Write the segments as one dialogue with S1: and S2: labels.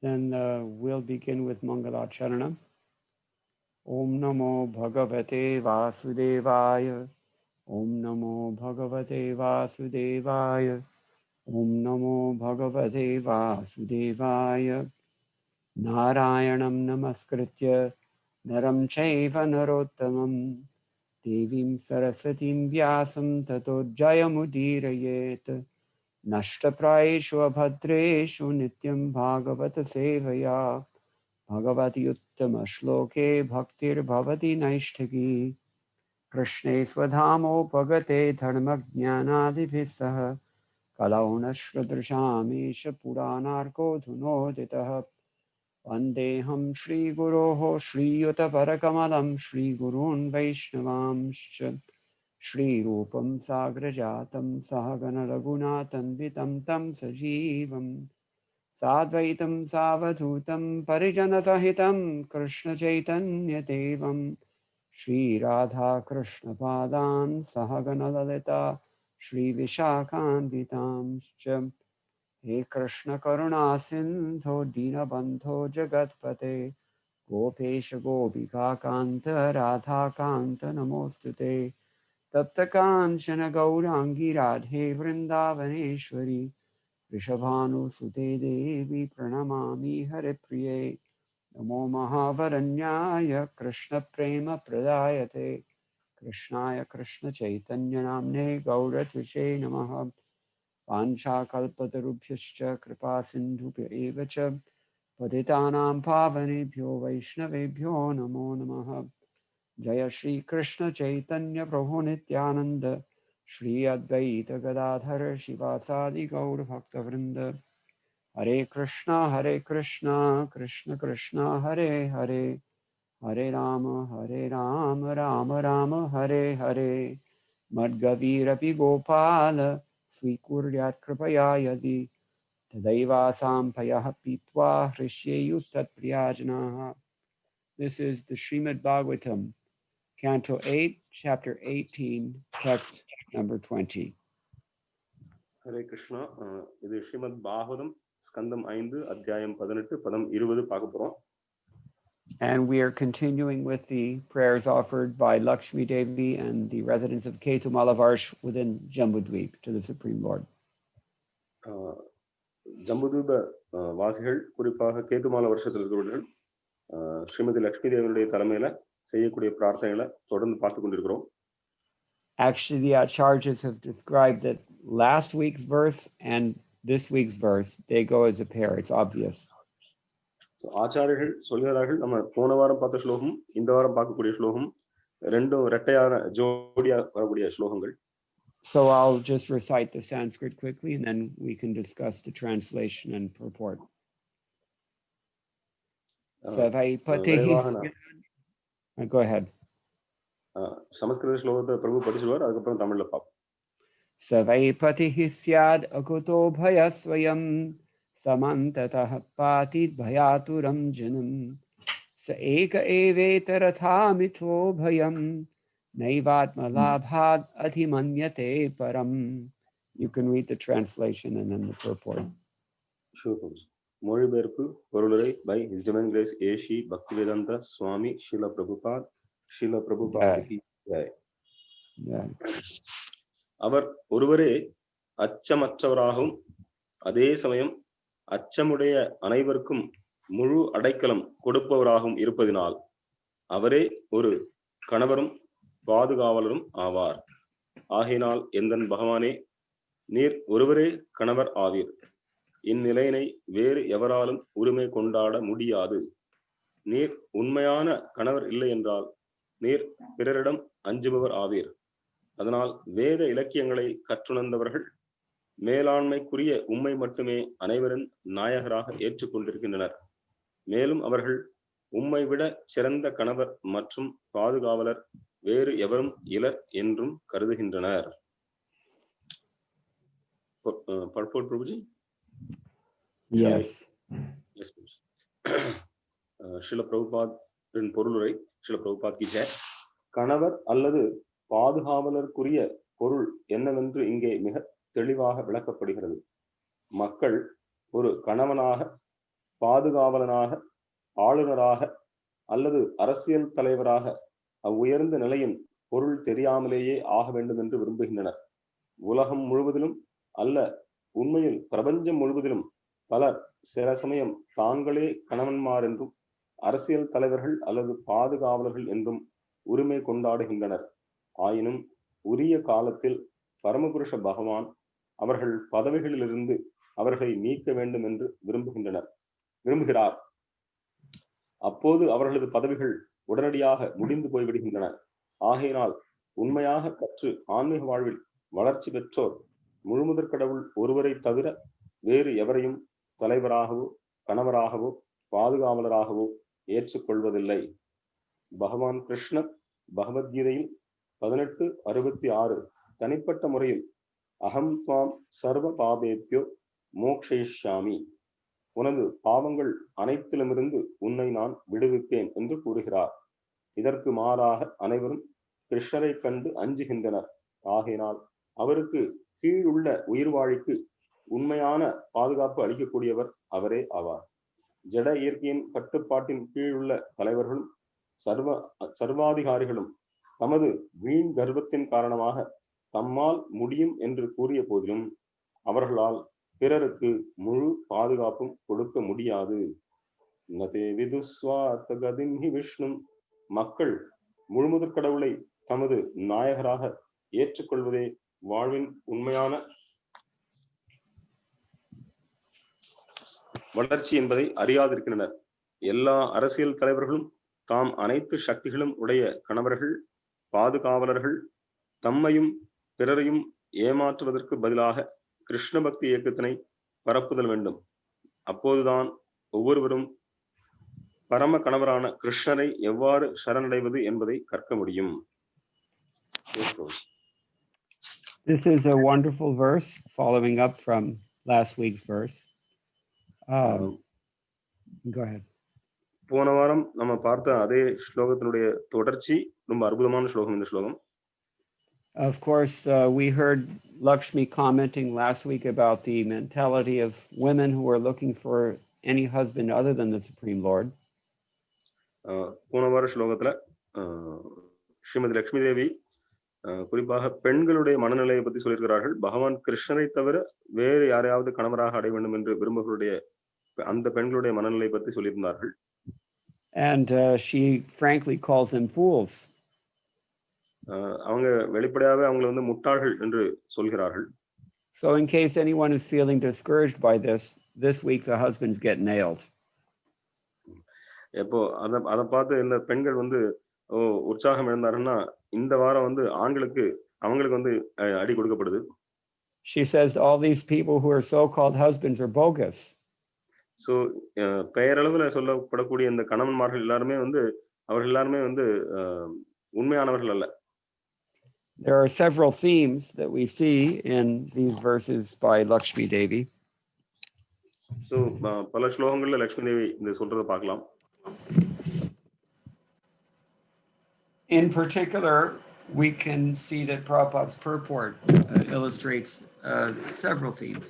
S1: Then we'll begin with Mangalacharanam. Om Namo Bhagavate Vasudevaya. Om Namo Bhagavate Vasudevaya. Om Namo Bhagavate Vasudevaya. Narayanam Namaskritya Naram Chaiva Narottamam Devim Sarasatim Vyasam Tato Jayamudirayet Nashtaprayeshu Abhadreshu Nityam Bhagavata Sevaya Bhagavati Uttama Shloke Bhaktir Bhavati Naishtaki Krishne Swadhamo Bhagate Dharma Jnanadibhisaha Kalauna Shradrshamisha Puranarko Dhunoditaha Vandeham Shri Guroho Shri Yuta Parakamalam Shri Gurun Vaishnavamscha Shri Rupam Sagrajatam Sahagana Raghunathan Vitam Tam Sajivam Sadvaitam Savadhutam Parijana Sahitam Krishna Chaitanya Devam Shri Radha Krishna Padan Sahagana Lalita Shri Vishakhan Vitamscha He Krishna Karuna Sindho Dinabandho Jagatpate Gopesha Gopika Kanta Radha Kanta Namostute Tapta Kanchana Gaurangi Radhe Vrindavaneshwari Rishabhanu Sute Devi Pranamami Hare Priye Namo Mahavaranyaya Krishna Prema Pradayate Krishnaya Krishna Chaitanya Namne Gauratvise Namaha Panchakalpatarubhyascha Kripa Sindhubhya eva cha Patitanam Pavanebhyo Vaishnavebhyo Namo Namaha Jaya Shri Krishna Chaitanya Prabhu Nityananda Shri Advaita Gadadhara Shivasadi Gaur Bhaktavrinda Hare Krishna Krishna Krishna Hare Hare Hare Rama Rama Rama Hare Hare Madgavirapi Gopala Srikuryat Kripaya Yadi Tadaiva Sampayah Pitva Hrisheyu Satpriyajanaha. This is the Srimad Bhagavatam, Canto 8, Chapter 18, Text number 20.
S2: Hare Krishna. This is Srimad Bhagavatam, Skandam 5, Adhyayam 18, Padam 20 பார்க்க போறோம்.
S1: And we are continuing with the prayers offered by Lakshmi Devi and the residents of Ketu Malavarsh within Jambudweep to the Supreme Lord.
S2: ஜம்புதீப வாசிகள் குறிப்பாக கேதுமால வருஷத்தில் இருக்கிறவர்கள் ஸ்ரீமதி லக்ஷ்மி தேவியுடைய தலைமையில செய்யக்கூடிய பிரார்த்தனைகளை தொடர்ந்து பார்த்து கொண்டிருக்கிறோம்.
S1: Actually, the acharyas have described that last week's verse and this week's verse, they go as a pair. It's obvious.
S2: ஆச்சாரியர்கள் சொல்கிறார்கள் நம்ம போன வாரம் பார்த்த ஸ்லோகம் இந்த வாரம் பார்க்கக்கூடிய ஸ்லோகம் ரெண்டும் இரட்டையான ஜோடியா வரக்கூடிய ஸ்லோகங்கள்.
S1: So I'll just recite the Sanskrit quickly and then we can discuss the translation and purport. Go ahead.
S2: சமஸ்கிருத ஸ்லோகத்தை பிரபு படிச்சுடுவார், அதுக்கப்புறம் தமிழ்ல பார்ப்போம்.
S1: Savaipatihi syad akuto bhayasvayam samantatah patit bhayaturam janam sa eka evetarathāmitho bhayam naivatmalabhad adhimanyate param. You can read the translation and then the purport.
S2: Sure. மொழிபெயர்ப்பு பொருளுரை by His Divine Grace A.C. Bhaktivedanta Swami Srila Prabhupada. Srila Prabhupada ki jai. அவர் ஒருவரே அச்சமற்றவராகவும் அதே சமயம் அச்சமுடைய அனைவருக்கும் முழு அடைக்கலம் கொடுப்பவராகவும் இருப்பதினால் அவரே ஒரு கணவரும் பாதுகாவலரும் ஆவார். ஆகையினால் எந்தன் பகவானே, நீர் ஒருவரே கணவர் ஆவீர். இந்நிலையினை வேறு எவராலும் உரிமை கொண்டாட முடியாது. நீர் உண்மையான கணவர் இல்லை என்றால் நீர் பிறரிடம் அஞ்சுபவர் ஆவீர். அதனால் வேத இலக்கியங்களை கற்றுணர்ந்தவர்கள் மேலாண்மைக்குரிய உண்மை மட்டுமே அனைவரின் நாயகராக ஏற்றுக்கொண்டிருக்கின்றனர். மேலும் அவர்கள் உம்மை விட சிறந்த கணவர் மற்றும் பாதுகாவலர் வேறு எவரும் இலர் என்றும் கருதுகின்றனர். Purport Prabhuji.
S1: Yes.
S2: Yes, please. ஸ்ரீல பிரபுபாதின் பொருளுரை. ஸ்ரீல பிரபுபாத் கி ஜெய். கணவர் அல்லது பாதுகாவலருக்குரிய பொருள் என்னவென்று இங்கே மிக தெளிவாக விளக்கப்படுகிறது. மக்கள் ஒரு கணவனாக பாதுகாவலனாக, ஆளுநராக அல்லது அரசியல் தலைவராக அவ்வுயர்ந்த நிலையின் பொருள் தெரியாமலேயே ஆக வேண்டும் என்று விரும்புகின்றனர். உலகம் முழுவதிலும் அல்ல, உண்மையில் பிரபஞ்சம் முழுவதிலும் பலர் சில சமயம் தாங்களே கணவன்மார் என்றும் அரசியல் தலைவர்கள் அல்லது பாதுகாவலர்கள் என்றும் உரிமை கொண்டாடுகின்றனர். ஆயினும் உரிய காலத்தில் பரமபுருஷ பகவான் அவர்கள் பதவிகளிலிருந்து அவர்களை நீக்க வேண்டும் என்று விரும்புகிறார். அப்போது அவர்களது பதவிகள் உடனடியாக முடிந்து போய்விடுகின்றன. ஆகையினால் உண்மையாக கற்று ஆன்மீக வாழ்வில் வளர்ச்சி பெற்றோர் முழுமுதற் கடவுள் ஒருவரை தவிர வேறு எவரையும் தலைவராகவோ கணவராகவோ பாதுகாவலராகவோ ஏற்றுக்கொள்வதில்லை. பகவான் கிருஷ்ணர் பகவத்கீதையில் 18:66 தனிப்பட்ட முறையில் அகம் துவாம் சர்வ பாபேப்யோ மோக்ஷயிஷ்யாமி, உனது பாவங்கள் அனைத்திலுமிருந்து உன்னை நான் விடுவிப்பேன் என்று கூறுகிறார். இதற்கு மாறாக அனைவரும் கிருஷ்ணரை கண்டு அஞ்சுகின்றனர். ஆகையினால் அவருக்கு கீழுள்ள உயிர்வாழிக்கு உண்மையான பாதுகாப்பு அளிக்கக்கூடியவர் அவரே ஆவார். ஜட இயற்கையின் கட்டுப்பாட்டின் கீழுள்ள தலைவர்களும் சர்வாதிகாரிகளும் தமது வீண் கர்வத்தின் காரணமாக தம்மால் முடியும் என்று கூறிய போதிலும் அவர்களால் பிறருக்கு முழு பாதுகாப்பும் கொடுக்க முடியாது. விஷ்ணு, மக்கள் முழுமுதற் கடவுளை தமது நாயகராக ஏற்றுக்கொள்வதே வாழ்வின் உண்மையான வளர்ச்சி என்பதை அறியாதிருக்கின்றனர். எல்லா அரசியல் தலைவர்களும் தாம் அனைத்து சக்திகளும் உடைய கணவர்கள், பாதுகாவலர்கள், தம்மையும் பிறரையும் ஏமாற்றுவதற்கு பதிலாக கிருஷ்ண பக்தி இயக்கத்தினை பரப்புதல் வேண்டும். அப்போதுதான் ஒவ்வொருவரும் பரம கணவரான கிருஷ்ணரை எவ்வாறு சரணடைவது என்பதை கற்க முடியும்.
S1: This is a wonderful verse following up from last week's verse. Go ahead.
S2: போன வாரம் நம்ம பார்த்த அதே ஸ்லோகத்தினுடைய தொடர்ச்சி. ரொம்ப அற்புதமான ஸ்லோகம் இந்த ஸ்லோகம்.
S1: Of course, we heard Lakshmi commenting last week about the mentality of women who are looking for any husband other than the Supreme Lord.
S2: போன வார ஸ்லோகத்துல ஸ்ரீமதி லக்ஷ்மி தேவி குறிப்பாக பெண்களுடைய மனநிலையை பற்றி சொல்லியிருக்கிறார்கள். பகவான் கிருஷ்ணரை தவிர வேறு யாரையாவது கணவராக அடைய வேண்டும் என்று விரும்புகளுடைய அந்த பெண்களுடைய மனநிலை பற்றி சொல்லியிருந்தார்கள்.
S1: And she frankly calls them fools.
S2: அவங்க வெளிப்படையாவே அவங்களை வந்து முட்டாள்கள் என்று சொல்கிறார்கள்.
S1: So in case anyone is feeling discouraged by this week the husbands get nailed.
S2: எப்போ அத பார்த்து இந்த பெண்கள் வந்து உற்சாகம் இழந்தாருன்னா இந்த வாரம் வந்து அவங்களுக்கு வந்து அடி கொடுக்கப்படுது.
S1: She says all these people who are so-called husbands are bogus.
S2: So பெயரளவுல சொல்லப்படக்கூடிய இந்த கணவன்மார்கள் எல்லாருமே வந்து அவர்கள் எல்லாருமே வந்து உண்மையானவர்கள் அல்ல.
S1: There are several themes that we see in these verses by Lakshmi Devi.
S2: So பல ஸ்லோகங்கள்ல லக்ஷ்மி தேவி இந்த சொல்றத பார்க்கலாம்.
S1: In particular, we can see that Prabhupada's purport illustrates several themes.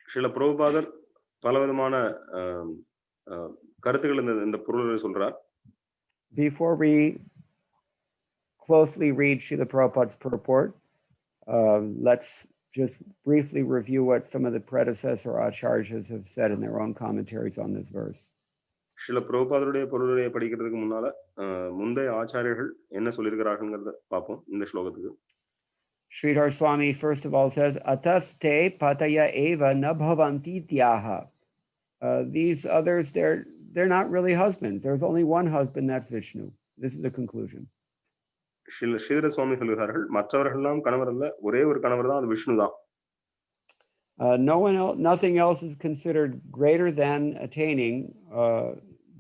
S2: Srila பிரபுபாதர் பலவிதமான கருத்துக்கள் இந்த பொருளை சொல்றார்.
S1: Before we closely read Srila Prabhupada's purport, let's just briefly review what some of the predecessor acharyas have said in their own commentaries on this verse.
S2: Srila பிரபுபாதருடைய பொருளை படிக்கிறதுக்கு முன்னால முந்தைய ஆச்சாரியர்கள் என்ன சொல்லியிருக்கிறார்கள்ங்கிறத பார்ப்போம் இந்த ஸ்லோகத்துக்கு.
S1: Sridhar Swami first of all says, Ataste pataya eva na bhavanti tyaha. These others, they're not really husbands. There's only one husband, that's Vishnu. This is the conclusion.
S2: Sridhara சுவாமி சொல்கிறார்கள், மற்றவர்கள் எல்லாம் கணவர் அல்ல, ஒரே ஒரு கணவர் தான், அது விஷ்ணு தான்.
S1: Nothing else is considered greater than attaining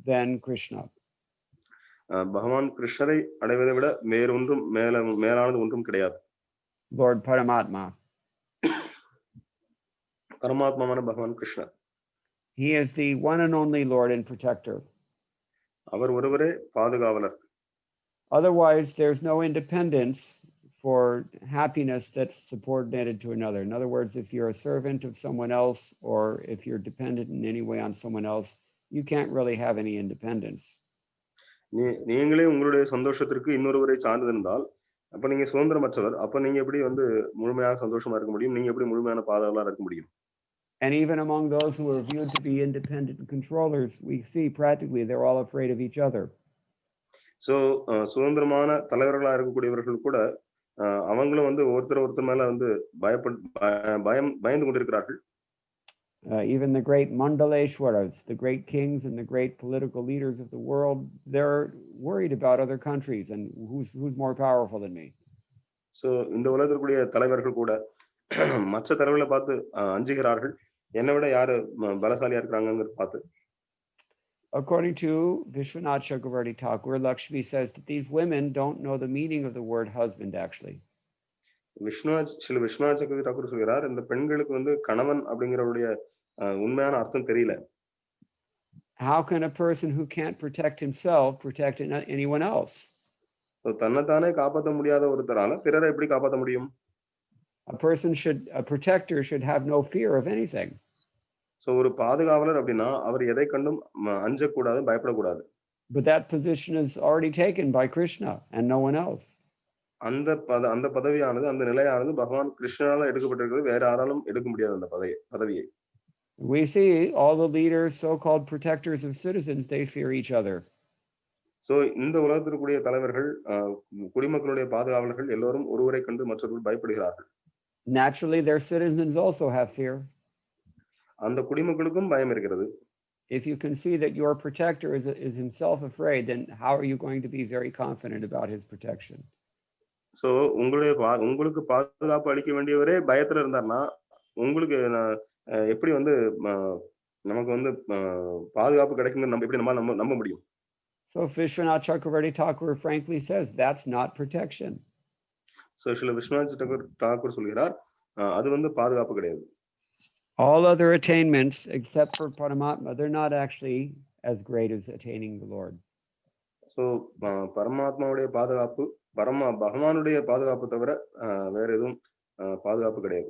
S1: than Krishna.
S2: பகவான் கிருஷ்ணரை அடைவதை விட வேறொன்றும் மேலானது ஒன்றும் கிடையாது.
S1: Lord Paramatma.
S2: பரமாத்மாவான பகவான் கிருஷ்ணர்.
S1: He is the one and only Lord and protector.
S2: அவர் ஒருவரே பாதுகாவலர்.
S1: Otherwise, there's no independence for happiness that's subordinated to another. In other words, if you're a servant of someone else, or if you're dependent in any way on someone else, you can't really have any independence.
S2: நீங்களே உங்களுடைய சந்தோஷத்திற்கு இன்னொருவரை சார்ந்திருந்தால் அப்ப நீங்க சுதந்திரமற்றவர். அப்ப நீங்க எப்படி வந்து முழுமையாக சந்தோஷமா இருக்க முடியும்? நீங்க எப்படி முழுமையான பாதுகாவலா இருக்க முடியும்?
S1: And even among those who are viewed to be independent controllers, we see practically they're all afraid of each other.
S2: So சுதந்திரமான தலைவர்களா இருக்கக்கூடியவர்கள் கூட அவங்களும் வந்து ஒருத்தர் மேல வந்து பயந்து கொண்டிருக்கிறார்கள்.
S1: Even the great Mandaleshwaras, the great kings and the great political leaders of the world, they're worried about other countries and who's more powerful than me.
S2: So இந்த உலகத்திற்குரிய தலைவர்கள் கூட மற்ற தலைவர்களை பார்த்து அஞ்சுகிறார்கள். என்னை விட யாரு பலசாலியா இருக்கிறாங்கன்னு பார்த்து.
S1: According to Vishwanath Chakravarti Thakur, Lakshmi says that these women don't know the meaning of the word husband actually.
S2: Viswanath சக்கரவர்த்தி டாக்கூர் சொல்கிறார், இந்த பெண்களுக்கு வந்து கணவன் அப்படிங்கிறவருடைய உண்மையான அர்த்தம் தெரியல.
S1: How can a person who can't protect himself protect anyone else?
S2: தன்னைத்தானே காப்பாற்ற முடியாத ஒருத்தரால பிறரை எப்படி காப்பாற்ற முடியும்?
S1: A protector should have no fear of anything.
S2: So ஒரு பாதுகாவலர் அப்படின்னா அவர் எதை கண்டும் அஞ்சக்கூடாது, பயப்படக்கூடாது.
S1: But that position is already taken by Krishna and no one else.
S2: அந்த பதவியானது, அந்த நிலையானது பகவான் கிருஷ்ணனால எடுக்கப்பட்டிருக்கிறது. வேற யாராலும் எடுக்க முடியாது அந்த பதவியை.
S1: We see all the leaders, so-called protectors of citizens, they fear each other.
S2: So இந்த உலகத்திற்குரிய தலைவர்கள், குடிமக்களுடைய பாதுகாவலர்கள் எல்லோரும் ஒருவரை கண்டு மற்றவர்கள் பயப்படுகிறார்கள்.
S1: Naturally, their citizens also have fear.
S2: அந்த குடிமக்களுக்கும் பயம் இருக்கிறது.
S1: If you can see that your protector is himself afraid, then how are you going to be very confident about his protection?
S2: So உங்களுக்கு பாதுகாப்பு அளிக்க வேண்டியவரே பயத்துல இருந்தார்னா உங்களுக்கு எப்படி வந்து நமக்கு வந்து பாதுகாப்பு கிடைக்கும்னு நம்ம எப்படி நம்ப முடியும்?
S1: So Vishwanath Chakravarti Thakur frankly says that's not protection.
S2: So Vishwanath Thakur சொல்கிறார், அது வந்து பாதுகாப்பு கிடையாது.
S1: All other attainments except for Paramatma, they're not actually as great as attaining the Lord.
S2: So பரமாத்மாவுடைய பாதுகாப்பு, பகவானுடைய பாதுகாப்பு தவிர வேற எதுவும் பாதுகாப்பு கிடையாது.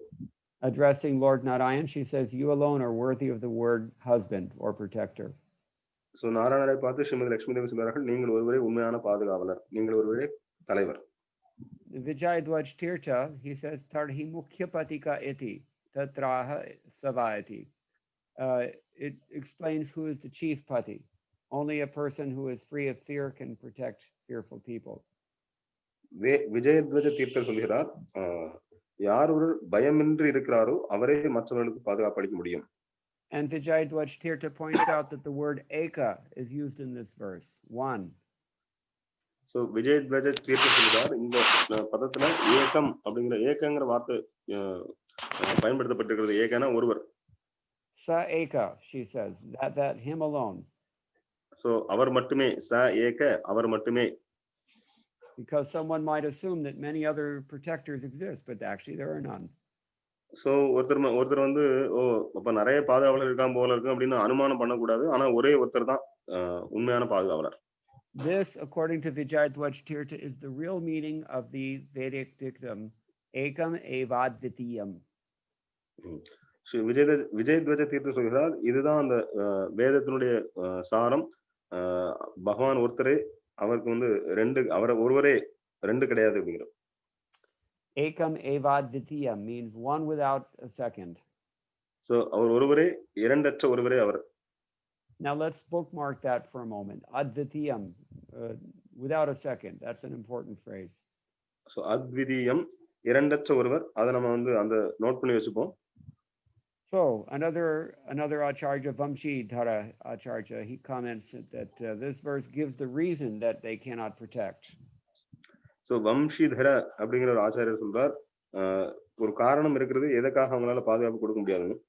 S1: Addressing Lord Narayan, she says, you alone are worthy of the word husband or protector.
S2: So நாராயணரை பார்த்து ஸ்ரீமதி லட்சுமி தேவி சொல்கிறார்கள், நீங்கள் ஒருவரே உண்மையான பாதுகாவலர், நீங்கள் ஒருவரே தலைவர்.
S1: Vijayadwaj Tirtha, he says, Tarhi Mukhya Patika iti tatraha savayati. It explains who is the chief pati. Only a person who is free of fear can protect fearful people.
S2: விஜயத்வஜ Tirthar சொல்கிறார், யார் ஒரு பயமின்றி இருக்கிறாரோ அவரே மற்றவர்களுக்கு பாதுகாப்பு அளிக்க முடியும்.
S1: And Vijayadwaj Tirtha points out that the word eka is used in this verse, one.
S2: So விஜயத்வஜ Tirthar சொல்கிறார், இந்த பதத்துல ஏகம் அப்படிங்கிற ஏகங்கிற வார்த்தை பயன்படுத்தப்பட்டிருக்கிறது. ஏகனா ஒருவர்.
S1: Sa eka, she says, that him alone.
S2: So அவர் மட்டுமே, ச ஏக அவர் மட்டுமே.
S1: Because someone might assume that many other protectors exist, but actually there are none.
S2: So ஒருத்தர் வந்து அப்ப நிறைய பாதுகாவலர் இருக்கான் போல இருக்கு அப்படின்னு அனுமானம் பண்ணக்கூடாது. ஆனா ஒரே ஒருத்தர் தான் உண்மையான பாதுகாவலர்.
S1: This, according to Vijayadwaj Tirtha, is the real meaning of the Vedic dictum, ekam evadvitiyam.
S2: விஜயத்வஜ Tirthar சொல்கிறார், இதுதான் அந்த வேதத்தினுடைய சாரம். பகவான் ஒருத்தரே, அவருக்கு வந்து ஒருவரே ரெண்டு கிடையாது அப்படிங்கிற.
S1: Ekam evadvitiyam means one without a second.
S2: So அவர் ஒருவரே, இரண்டற்ற ஒருவரே அவர்.
S1: Now let's bookmark that for a moment. Advitiyam, without a second. That's an important phrase.
S2: So advidiyam, இரண்டற்ற ஒருவர். அதை நம்ம வந்து அந்த நோட் பண்ணி வச்சுப்போம்.
S1: So another Acharya, Vamshidhara Acharya, he comments that this verse gives the reason that they cannot protect.
S2: So வம்ஷிதர அப்படிங்கிற ஒரு ஆச்சாரியர் சொல்றார், ஒரு காரணம் இருக்கிறது எதற்காக அவங்களால பாதுகாப்பு கொடுக்க முடியாதுன்னு.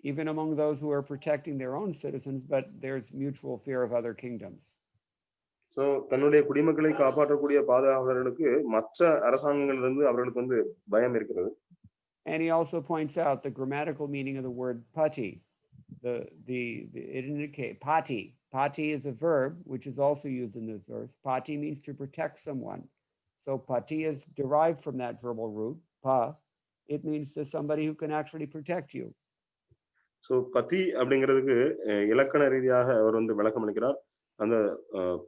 S1: Even among those who are protecting their own citizens, but there's mutual fear of other kingdoms.
S2: So தன்னுடைய குடிமக்களை காப்பாற்றக்கூடிய பாதுகாவலர்களுக்கு மற்ற அரசாங்கங்களிலிருந்து அவர்களுக்கு வந்து பயம் இருக்கிறது.
S1: And he also points out the grammatical meaning of the word pati. It indicates pati. Pati is a verb which is also used in this verse. Pati means to protect someone. So pati is derived from that verbal root, pa. It means to somebody who can actually protect you.
S2: So பதி அப்படிங்கிறதுக்கு இலக்கண ரீதியாக அவர் வந்து விளக்கம் அளிக்கிறார். அந்த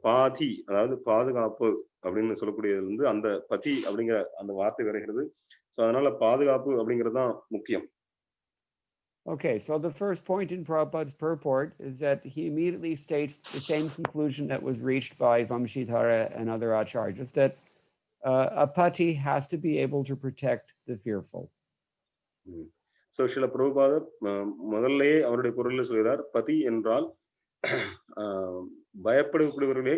S2: பாதி அதாவது பாதுகாப்பு அப்படின்னு சொல்லக்கூடியது வந்து அந்த பதி அப்படிங்கிற அந்த வார்த்தை வருகிறது. ஸோ அதனால பாதுகாப்பு அப்படிங்கிறது தான் முக்கியம்.
S1: Okay, so the first point in Prabhupada's purport is that he immediately states the same conclusion that was reached by Vamshidhara and other acharyas, that a pati has to be able to protect the fearful.
S2: So Srila பிரபுபாதர் முதல்லயே அவருடைய பொருளில் சொல்கிறார், பதி என்றால் பயப்படக்கூடியவர்களே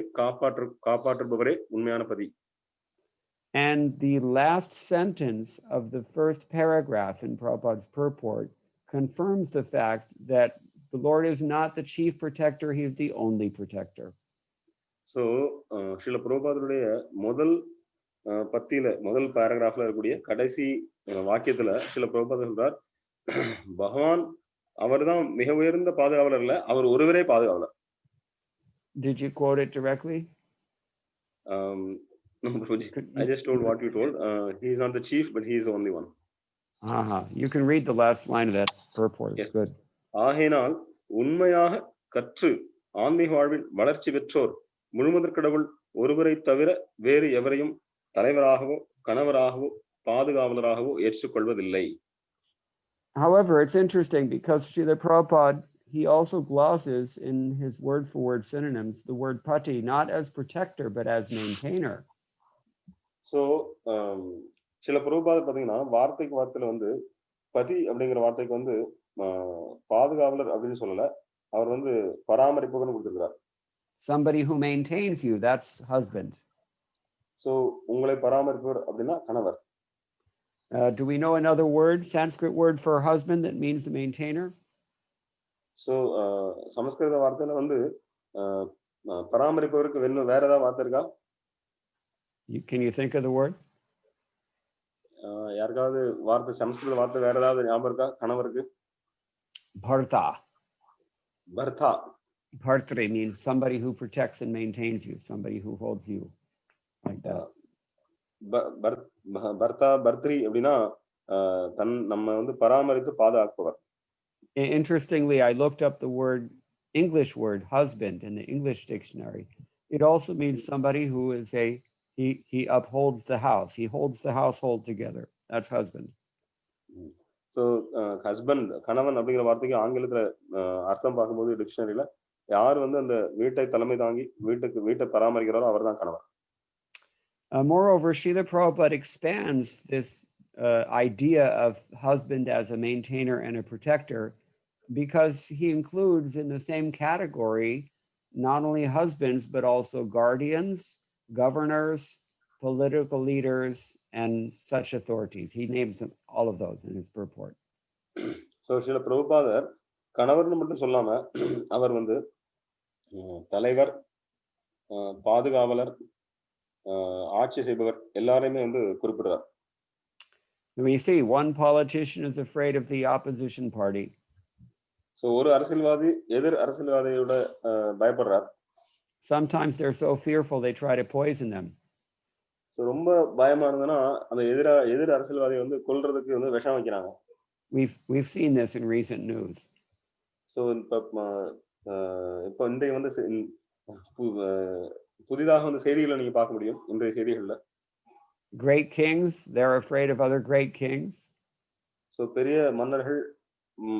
S2: காப்பாற்றுபவரே உண்மையான பதி.
S1: And the last sentence of the first paragraph in Prabhupada's purport confirms the fact that the Lord is not the chief protector, he is the only protector.
S2: So Srila பிரபுபாதருடைய முதல் பத்தியில முதல் பேராகிராஃப்ல இருக்கக்கூடிய கடைசி வாக்கியத்துல ஸ்ரீல பிரபுபாதர் சொல்றார், பகவான் அவர்தான் மிக உயர்ந்த பாதுகாவலர் இல்ல, அவர் ஒருவரே பாதுகாவலர்.
S1: Did you quote it directly?
S2: No, I just told what you told. He is not the chief, but he is the only one.
S1: You can read the last line of that purport. It's good.
S2: ஆகையினால் உண்மையாக கற்று ஆன்மீக வாழ்வில் வளர்ச்சி பெற்றோர் முழுமுதற் கடவுள் ஒருவரை தவிர வேறு எவரையும் தலைவராகவோ கணவராகவோ பாதுகாவலராகவோ ஏற்றுக்கொள்வதில்லை.
S1: However, it's interesting because Srila Prabhupada, he also glosses in his word-for-word synonyms the word pati not as protector but as maintainer.
S2: So, சில பிரபுபாதர் பார்த்தீங்கன்னா வார்த்தைக்கு வார்த்தையில வந்து பதி அப்படிங்கிற வார்த்தைக்கு வந்து பாதுகாவலர் அப்படின்னு சொல்லல, அவர் வந்து பராமரிப்பவர்னு கொடுத்திருக்கிறார்.
S1: Somebody who maintains you, that's husband.
S2: So, உங்களை பராமரிப்பவர் அப்படின்னா கணவர்.
S1: Do we know another word, Sanskrit word for husband that means the maintainer?
S2: So, சமஸ்கிருத வார்த்தையில வந்து பராமரிப்பவருக்கு வேற ஏதாவது வார்த்தை இருக்கா?
S1: Can you think of the word?
S2: யாருக்காவது வார்த்தை சமஸ்கிருத வார்த்தை வேற ஏதாவது ஞாபகம் இருக்கா கணவருக்கு?
S1: Bharta.
S2: Bharta.
S1: Bhartri means somebody who protects and maintains you, somebody who holds you like that.
S2: பர்த்தா பர்த்ரி அப்படின்னா நம்ம வந்து பராமரித்து பாதுகாப்பவர்.
S1: Interestingly, I looked up the English word husband in the English dictionary. It also means somebody who is he upholds the house. He holds the household together. That's husband.
S2: So husband கணவன் அப்படிங்கிற வார்த்தைக்கு ஆங்கிலத்துல அர்த்தம் பார்க்கும்போது டிக்ஷனரியில யார் வந்து அந்த வீட்டை தலைமை தாங்கி வீட்டை பராமரிக்கிறாரோ அவர்தான் கணவன்.
S1: Moreover, Srila Prabhupada expands this idea of husband as a maintainer and a protector because he includes in the same category not only husbands but also guardians, governors, political leaders, and such authorities. He names all of those in his purport.
S2: So, Srila Prabhupada கணவர்னு மட்டும் சொல்லாம அவர் வந்து தலைவர், பாதுகாவலர், ஆட்சி செய்பவர் எல்லாரையுமே வந்து குறிப்பிடுறார்.
S1: We see one politician is afraid of the opposition party.
S2: So ஒரு அரசியல்வாதி எதிர் அரசியல்வாதியோட பயப்படுறார்.
S1: Sometimes they're so fearful they try to poison them.
S2: So ரொம்ப பயமா இருந்தனா அந்த எதிர் அரசியல்வாதியை வந்து கொல்றதுக்கு வந்து விஷம் வைக்கிறாங்க.
S1: We've seen this in recent news.
S2: So இப்போ இன்றைய வந்து புதிதாக வந்து செய்திகளை நீங்க பார்க்க முடியும் இன்றைய செய்திகள்ல.
S1: Great kings, they're afraid of other great kings.
S2: So பெரிய மன்னர்கள்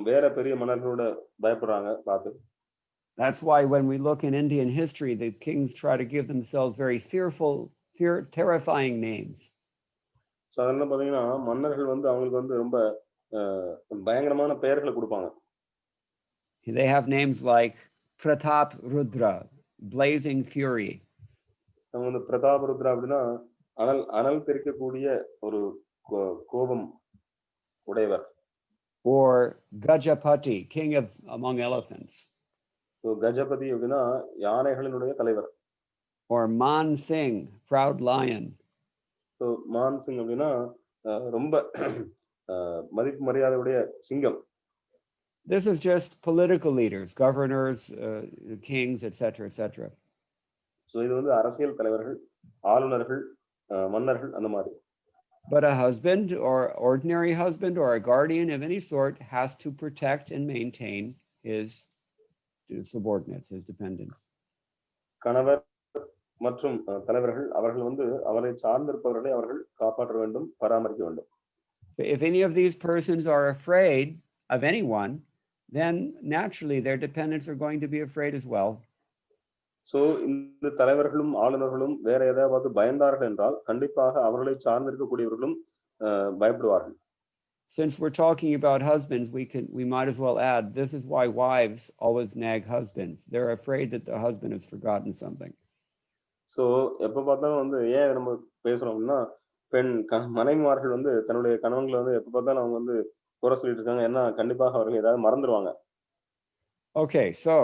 S2: வேற பெரிய மன்னர்களோட பயப்படுறாங்க பார்த்து.
S1: That's why when we look in Indian history, the kings try to give themselves very terrifying names.
S2: So அதனால பாத்தீங்கன்னா மன்னர்கள் வந்து அவங்களுக்கு வந்து ரொம்ப பயங்கரமான பெயர்களை கொடுப்பாங்க.
S1: They have names like Pratap Rudra, blazing fury.
S2: அவங்க வந்து பிரதாப் ருத்ரா அப்படின்னா அனல் தெரிக்கக்கூடிய ஒரு கோபம் உடையவர்.
S1: Or Gajapati, king among elephants.
S2: So Gajapati அப்படின்னா யானைகளினுடைய தலைவர்.
S1: Or Man Singh, proud lion.
S2: So Man Singh அப்படின்னா ரொம்ப மதிப்பு மரியாதையுடைய சிங்கம்.
S1: This is just political leaders, governors, kings, etc., etc.
S2: So இது வந்து அரசியல் தலைவர்கள், ஆளுநர்கள், மன்னர்கள் அந்த மாதிரி.
S1: But a husband or ordinary husband or a guardian of any sort has to protect and maintain his subordinates, his dependents.
S2: கணவர் மற்றும் தலைவர்கள் அவர்கள் வந்து அவரை சார்ந்திருப்பவர்களை அவர்கள் காப்பாற்ற வேண்டும், பராமரிக்க வேண்டும்.
S1: If any of these persons are afraid of anyone, then naturally their dependents are going to be afraid as well.
S2: So இந்த தலைவர்களும் ஆளுநர்களும் வேற ஏதாவது பயந்தார்கள் என்றால் கண்டிப்பாக அவர்களை சார்ந்திருக்கக்கூடியவர்களும் பயப்படுவார்கள்.
S1: Since we're talking about husbands, we might as well add, this is why wives always nag husbands. They're afraid that the husband has forgotten something.
S2: So எப்ப பார்த்தாலும் வந்து ஏன் நம்ம பேசுறோம்னா மனைவிமார்கள் வந்து தன்னுடைய கணவன்களை வந்து எப்ப பார்த்தாலும் அவங்க வந்து குறை சொல்லிட்டு இருக்காங்க. ஏன்னா கண்டிப்பாக அவர்கள் ஏதாவது மறந்துடுவாங்க.
S1: Okay, so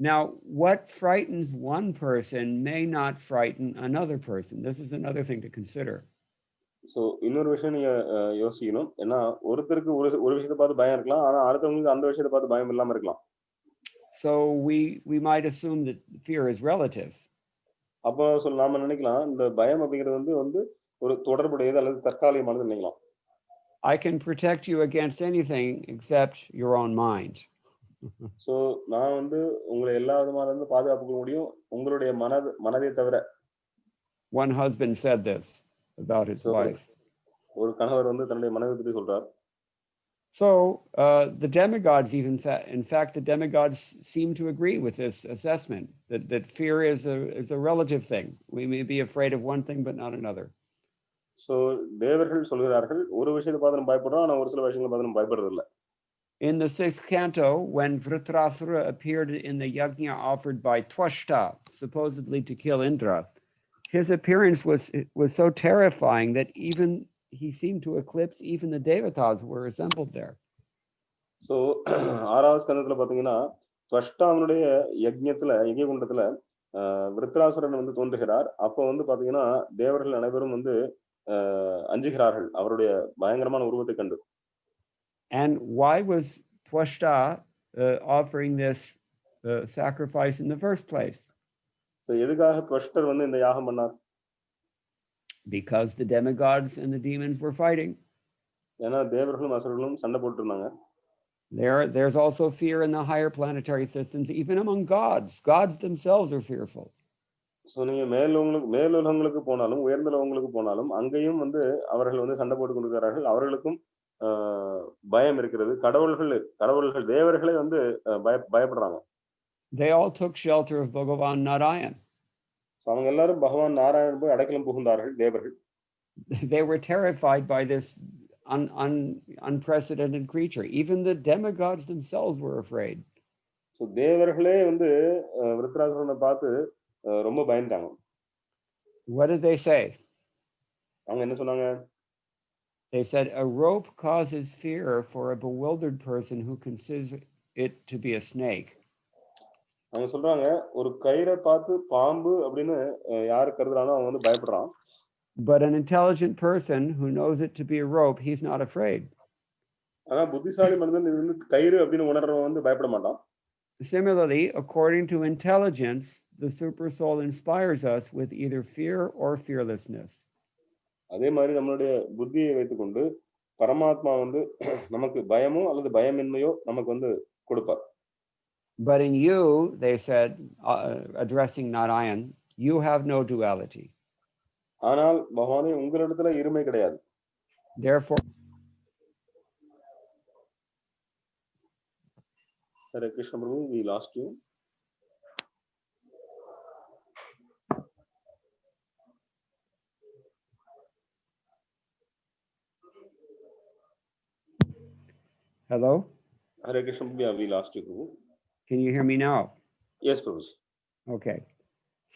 S1: now what frightens one person may not frighten another person. This is another thing to consider.
S2: So இன்னொரு விஷயம் நீங்க யோசிக்கணும். ஏன்னா ஒருத்தருக்கு ஒரு விஷயத்தை பார்த்து பயம் இருக்கலாம், ஆனா அடுத்தவங்களுக்கு அந்த விஷயத்தை பார்த்து பயம் இல்லாம இருக்கலாம்.
S1: So we might assume that fear is relative.
S2: அப்போ நாம நினைக்கலாம் இந்த பயம் அப்படிங்கிறது வந்து ஒரு தொடர்புடையது அல்லது தற்காலிகமானது நினைக்கலாம்.
S1: I can protect you against anything except your own mind.
S2: So நான் வந்து உங்களை எல்லா விதமான இருந்து பாதுகாக்க முடியும் உங்களுடைய மனதை தவிர.
S1: One husband said this about his wife.
S2: ஒரு கணவர் வந்து தன்னுடைய மனைவி பற்றி சொல்றார்.
S1: So the demigods in fact the demigods seem to agree with this assessment that fear is a relative thing. We may be afraid of one thing but not another.
S2: So தேவர்கள் சொல்கிறார்கள் ஒரு விஷயத்தை பார்த்து நம்ம பயப்படுறோம், ஆனா ஒரு சில விஷயங்களை பார்த்து நம்ம பயப்படுறது இல்ல.
S1: In the 6th canto, when Vritrasura appeared in the yajna offered by Twashta, supposedly to kill Indra, his appearance was so terrifying that he seemed to eclipse even the devatas who were assembled there.
S2: So ஆறாவது ஸ்கந்தத்துல பாத்தீங்கன்னா துவஷ்டாவனுடைய யஜ்ஞகுண்டத்துல விருத்ராசுரன் வந்து தோன்றுகிறார். அப்போ வந்து பாத்தீங்கன்னா தேவர்கள் அனைவரும் வந்து அஞ்சுகிறார்கள் அவருடைய பயங்கரமான உருவத்தை கண்டு.
S1: And why was Twashta offering this sacrifice in the first place?
S2: So எதுக்காக துவஷ்டர் வந்து இந்த யாகம் பண்ணார்?
S1: Because the demigods and the demons were fighting.
S2: ஏன்னா தேவர்களும் அசுரர்களும் சண்டை போட்டு இருந்தாங்க.
S1: There's also fear in the higher planetary systems, even among gods. Gods themselves are fearful.
S2: So நீங்க மேலுலகங்களுக்கு போனாலும் உயர்ந்தலோகங்களுக்கு போனாலும் அங்கேயும் வந்து அவர்கள் வந்து சண்டை போட்டு கொண்டிருக்கிறார்கள். அவர்களுக்கும் பயம் இருக்கிறது. கடவுள்கள் தேவர்களே வந்து பயப்படுறாங்க.
S1: They all took shelter of Bhagavan Narayan.
S2: அவங்க எல்லாரும் பகவான் நாராயணன் போய் அடைக்கலம் புகுந்தார்கள் தேவர்கள்.
S1: They were terrified by this unprecedented creature. Even the demigods themselves were afraid.
S2: So தேவர்களே வந்து விருத்ராசுரனை பார்த்து ரொம்ப பயந்தாங்க.
S1: What did they say?
S2: அவங்க என்ன சொன்னாங்க?
S1: They said a rope causes fear for a bewildered person who considers it to be a snake.
S2: அவங்க சொல்றாங்க ஒரு கயிறை பார்த்து பாம்பு அப்படின்னு யாரு கருதுறானோ அவன் வந்து பயப்படுறான்.
S1: But an intelligent person who knows it to be a rope, he's not afraid.
S2: ஆனா புத்திசாலி மனிதன் இது வந்து கயிறு அப்படின்னு உணர்றவன் வந்து பயப்பட மாட்டான்.
S1: Similarly, according to intelligence, the super soul inspires us with either fear or fearlessness.
S2: அதே மாதிரி நம்மளுடைய புத்தியை வைத்துக்கொண்டு பரமாத்மா வந்து நமக்கு பயமோ அல்லது பயமின்மையோ நமக்கு வந்து கொடுப்பார்.
S1: But in you, they said, addressing Narayan, you have no duality.
S2: ஆனால் பகவானே உங்களிடத்துல இருமை கிடையாது.
S1: Therefore,
S2: Hare Krishna Prabhu, we lost you.
S1: Hello?
S2: Hare Krishna Prabhu, yeah, we lost you, Prabhu.
S1: Can you hear me now?
S2: Yes, Prabhu.
S1: Okay.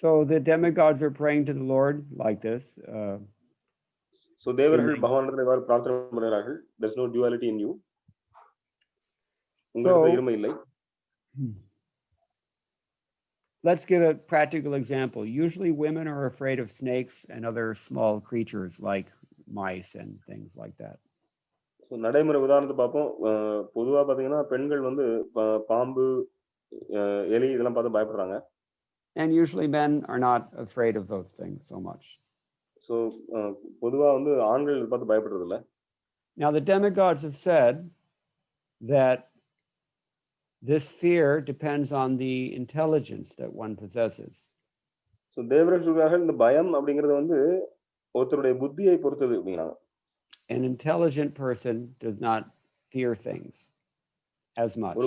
S1: So the demigods are praying to the Lord like this.
S2: So தேவர்கள் பகவானிடத்தில் இவ்வாறு பிரார்த்தனை பண்ணுகிறார்கள். There's no duality in you. உங்களிடத்தில் இருமை இல்லை.
S1: Let's give a practical example. Usually women are afraid of snakes and other small creatures like mice and things like that.
S2: So நடைமுறை உதாரணத்தை பார்ப்போம். பொதுவா பாத்தீங்கன்னா பெண்கள் வந்து பாம்பு எலி இதெல்லாம் பார்த்து பயப்படுறாங்க.
S1: And usually men are not afraid of those things so much.
S2: So பொதுவா வந்து ஆண்கள் இதை பார்த்து பயப்படுறது இல்ல.
S1: Now, the demigods have said that this fear depends on the intelligence that one possesses.
S2: So தேவர்கள் சொல்றார்கள் இந்த பயம் அப்படிங்கிறது வந்து ஒருத்தருடைய புத்தியை பொறுத்தது அப்படிங்கிறாங்க.
S1: An intelligent person does not fear things as much.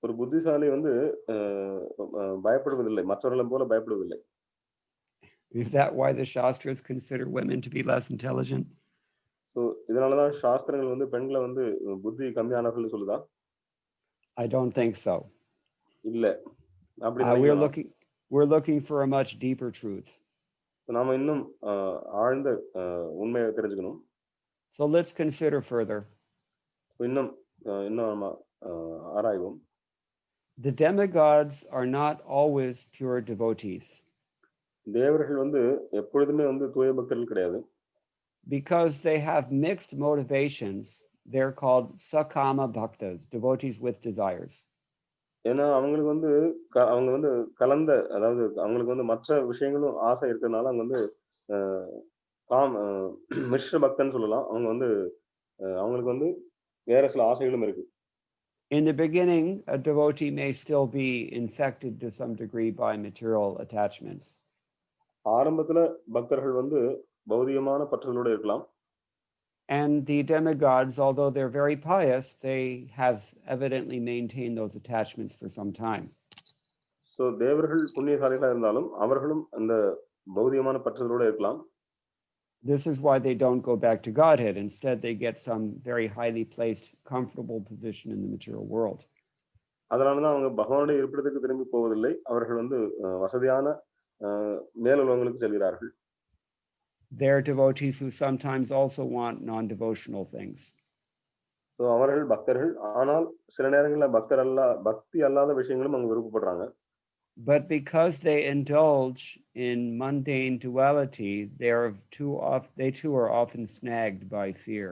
S2: ஒரு புத்திசாலி வந்து பயப்படுவதில்லை, மற்றவர்களை போல பயப்படுவதில்லை.
S1: Is that why the Shastras consider women to be less intelligent?
S2: So இதனாலதான் சாஸ்திரங்கள் வந்து பெண்களை வந்து புத்தி கம்மியானவர்கள் சொல்லுதா?
S1: I don't think so.
S2: இல்ல. அப்படி
S1: we're looking for a much deeper truth.
S2: நாம இன்னும் ஆழ்ந்த உண்மையை தெரிஞ்சுக்கணும்.
S1: So let's consider further.
S2: இன்னும் நாம ஆராய்வோம்.
S1: The demigods are not always pure devotees.
S2: தேவர்கள் வந்து எப்பொழுதுமே வந்து தூய பக்தர்கள் கிடையாது.
S1: Because they have mixed motivations, they're called sakama bhaktas, devotees with desires.
S2: ஏன்னா அவங்களுக்கு வந்து அவங்க வந்து கலந்த, அதாவது அவங்களுக்கு வந்து மற்ற விஷயங்களும் ஆசை இருக்கிறதுனால அவங்க வந்து மிஸ்ர பக்தன்னு சொல்லலாம். அவங்க வந்து அவங்களுக்கு வந்து வேற சில ஆசைகளும் இருக்கு.
S1: In the beginning, a devotee may still be infected to some degree by material attachments.
S2: ஆரம்பத்துல பக்தர்கள் வந்து பௌதிகமான பற்றுகளோட இருக்கலாம்.
S1: And the demigods, although they're very pious, they have evidently maintained those attachments for some time.
S2: So தேவர்கள் புண்ணியசாலிகளா இருந்தாலும் அவர்களும் அந்த பௌதிகமான பற்றுகளோட இருக்கலாம்.
S1: This is why they don't go back to Godhead. Instead, they get some very highly placed, comfortable position in the material world.
S2: அதனாலதான் அவங்க பகவானுடைய இருப்பிடத்துக்கு திரும்பி போவதில்லை. அவர்கள் வந்து வசதியான மேலுலகங்களுக்கு செல்கிறார்கள்.
S1: They're devotees who sometimes also want non-devotional things.
S2: So அவர்கள் பக்தர்கள், ஆனால் சில நேரங்களில் பக்தி அல்லாத விஷயங்களும் அவங்க விருப்பப்படுறாங்க.
S1: But because they indulge in mundane duality, they too are often snagged by fear.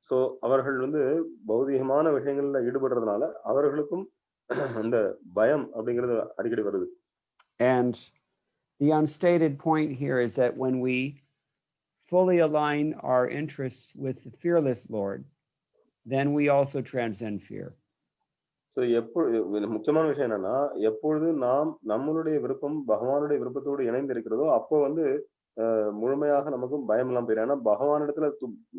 S2: So அவர்கள் வந்து பௌதிகமான விஷயங்கள்ல ஈடுபடுறதுனால அவர்களுக்கும் அந்த பயம் அப்படிங்கிறது அடிக்கடி வருது.
S1: And the unstated point here is that when we fully align our interests with the fearless Lord, then we also transcend fear.
S2: So முக்கியமான விஷயம் என்னன்னா, எப்பொழுது நாம் நம்மளுடைய விருப்பம் பகவானுடைய விருப்பத்தோடு இணைந்து இருக்கிறதோ அப்போ வந்து முழுமையாக நமக்கும் பயம் இல்லாம போயிடும். ஏன்னா பகவானிடத்துல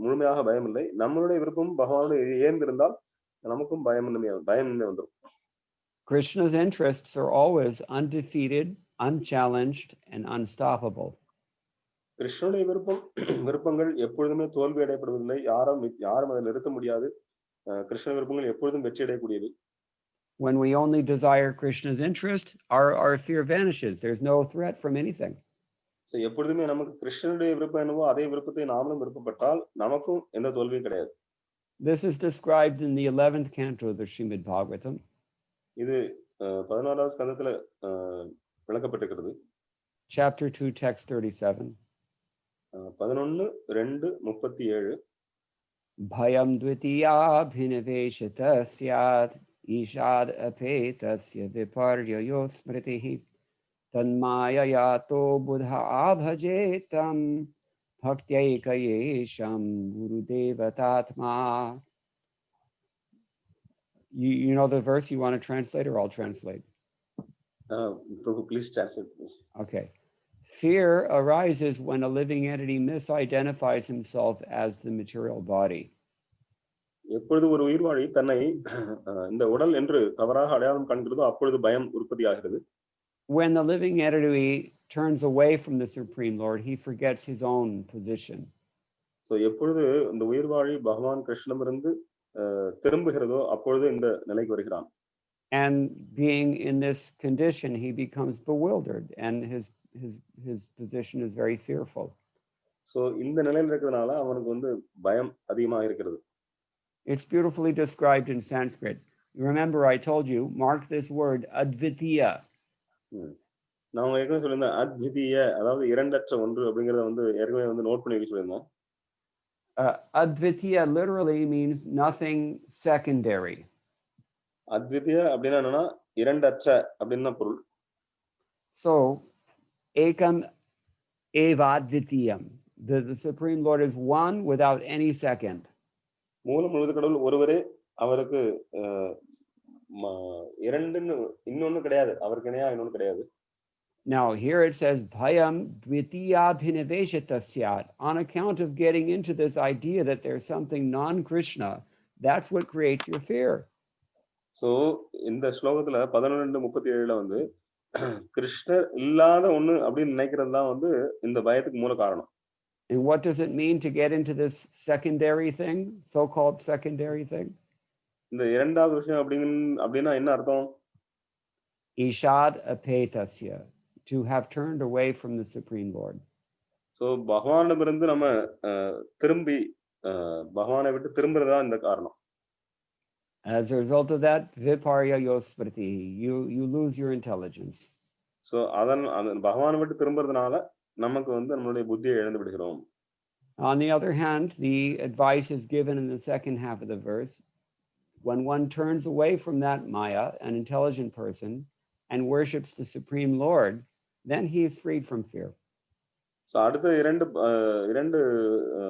S2: முழுமையாக பயம் இல்லை, நம்மளுடைய விருப்பம் பகவானோட ஏந்திருந்தால் நமக்கும் பயமின்மை வந்துடும்.
S1: Krishna's interests are always undefeated, unchallenged, and unstoppable.
S2: கிருஷ்ணனுடைய விருப்பங்கள் எப்பொழுதுமே தோல்வி அடையப்படுவதில்லை, யாரும் அதை நிறுத்த முடியாது. கிருஷ்ண விருப்பங்கள் எப்பொழுதும் வெற்றி அடையக்கூடியது.
S1: When we only desire Krishna's interest, our fear vanishes. There's no threat from anything.
S2: So எப்பொழுதுமே நமக்கு கிருஷ்ணனுடைய விருப்பம் என்னவோ அதே விருப்பத்தை நாமளும் விருப்பப்பட்டால் நமக்கும் எந்த தோல்வியும் கிடையாது.
S1: This is described in the 11th canto of the Srimad Bhagavatam.
S2: இது 11வது ஸ்கந்தத்துல விளக்கப்பட்டிருக்கிறது.
S1: Chapter 2, text 37.
S2: 11:2:37.
S1: Bhayam dvitiya bhinaveshata syat ishad apetasya viparyayo smritihi tanmaya yato buddha abhajetam bhaktyayekayesham gurudevatatma. You know the verse you want to translate, or I'll translate?
S2: Prabhu, please translate.
S1: Okay. Fear arises when a living entity misidentifies himself as the material body.
S2: எப்பொழுது ஒரு உயிர்வாழி தன்னை இந்த உடல் என்று தவறாக அடையாளம் காண்கிறதோ அப்பொழுது பயம் உற்பத்தியாகிறது.
S1: When the living entity turns away from the Supreme Lord, he forgets his own position.
S2: So எப்பொழுது இந்த உயிர்வாழி பகவான் கிருஷ்ணனிடமிருந்து திரும்புகிறதோ அப்பொழுது இந்த நிலைக்கு வருகிறான்.
S1: And being in this condition, he becomes bewildered, and his position is very fearful.
S2: So இந்த நிலையில் இருக்கிறதுனால அவனுக்கு வந்து பயம் அதிகமாக இருக்கிறது.
S1: It's beautifully described in Sanskrit. You remember I told you, mark this word advitiya.
S2: நான் ஏற்கனவே சொல்லியிருந்தேன் அத்விதீய, அதாவது இரண்டற்ற ஒன்று அப்படிங்கறத வந்து ஏற்கனவே வந்து நோட் பண்ணி சொல்லியிருந்தேன்.
S1: Advitiya literally means nothing secondary.
S2: அத்விதீய அப்படின்னா என்னன்னா இரண்டற்ற அப்படின்னு பொருள்.
S1: So ekam eva advitiyam. The Supreme Lord is one without any second.
S2: மூல முழுது கடவுள் ஒருவரே, அவருக்கு இரண்டுன்னு இன்னொன்னு கிடையாது, அவருக்கு இணையா இன்னொன்னு கிடையாது.
S1: Now here it says bhayam dvitiyabhinaveshita syat, on account of getting into this idea that there's something non-Krishna. That's what creates your fear.
S2: So இந்த ஸ்லோகத்துல 11:37 வந்து கிருஷ்ணர் இல்லாத ஒண்ணு அப்படின்னு நினைக்கிறது தான் வந்து இந்த பயத்துக்கு மூல காரணம்.
S1: And what does it mean to get into this secondary thing, so-called secondary thing?
S2: இந்த இரண்டாவது விஷயம் அப்படின்னா என்ன அர்த்தம்?
S1: Ishad apetasya, to have turned away from the Supreme Lord.
S2: So பகவானிடமிருந்து நம்ம திரும்பி பகவானை விட்டு திரும்புறதா இந்த காரணம்.
S1: As a result of that, viparya yospriti, you lose your intelligence.
S2: So அதன் பகவானை விட்டு திரும்புறதுனால நமக்கு வந்து நம்மளுடைய புத்தியை இழந்து விடுகிறோம்.
S1: On the other hand, the advice is given in the second half of the verse. When one turns away from that maya, an intelligent person, and worships the Supreme Lord, then he is freed from fear.
S2: So அடுத்த இரண்டு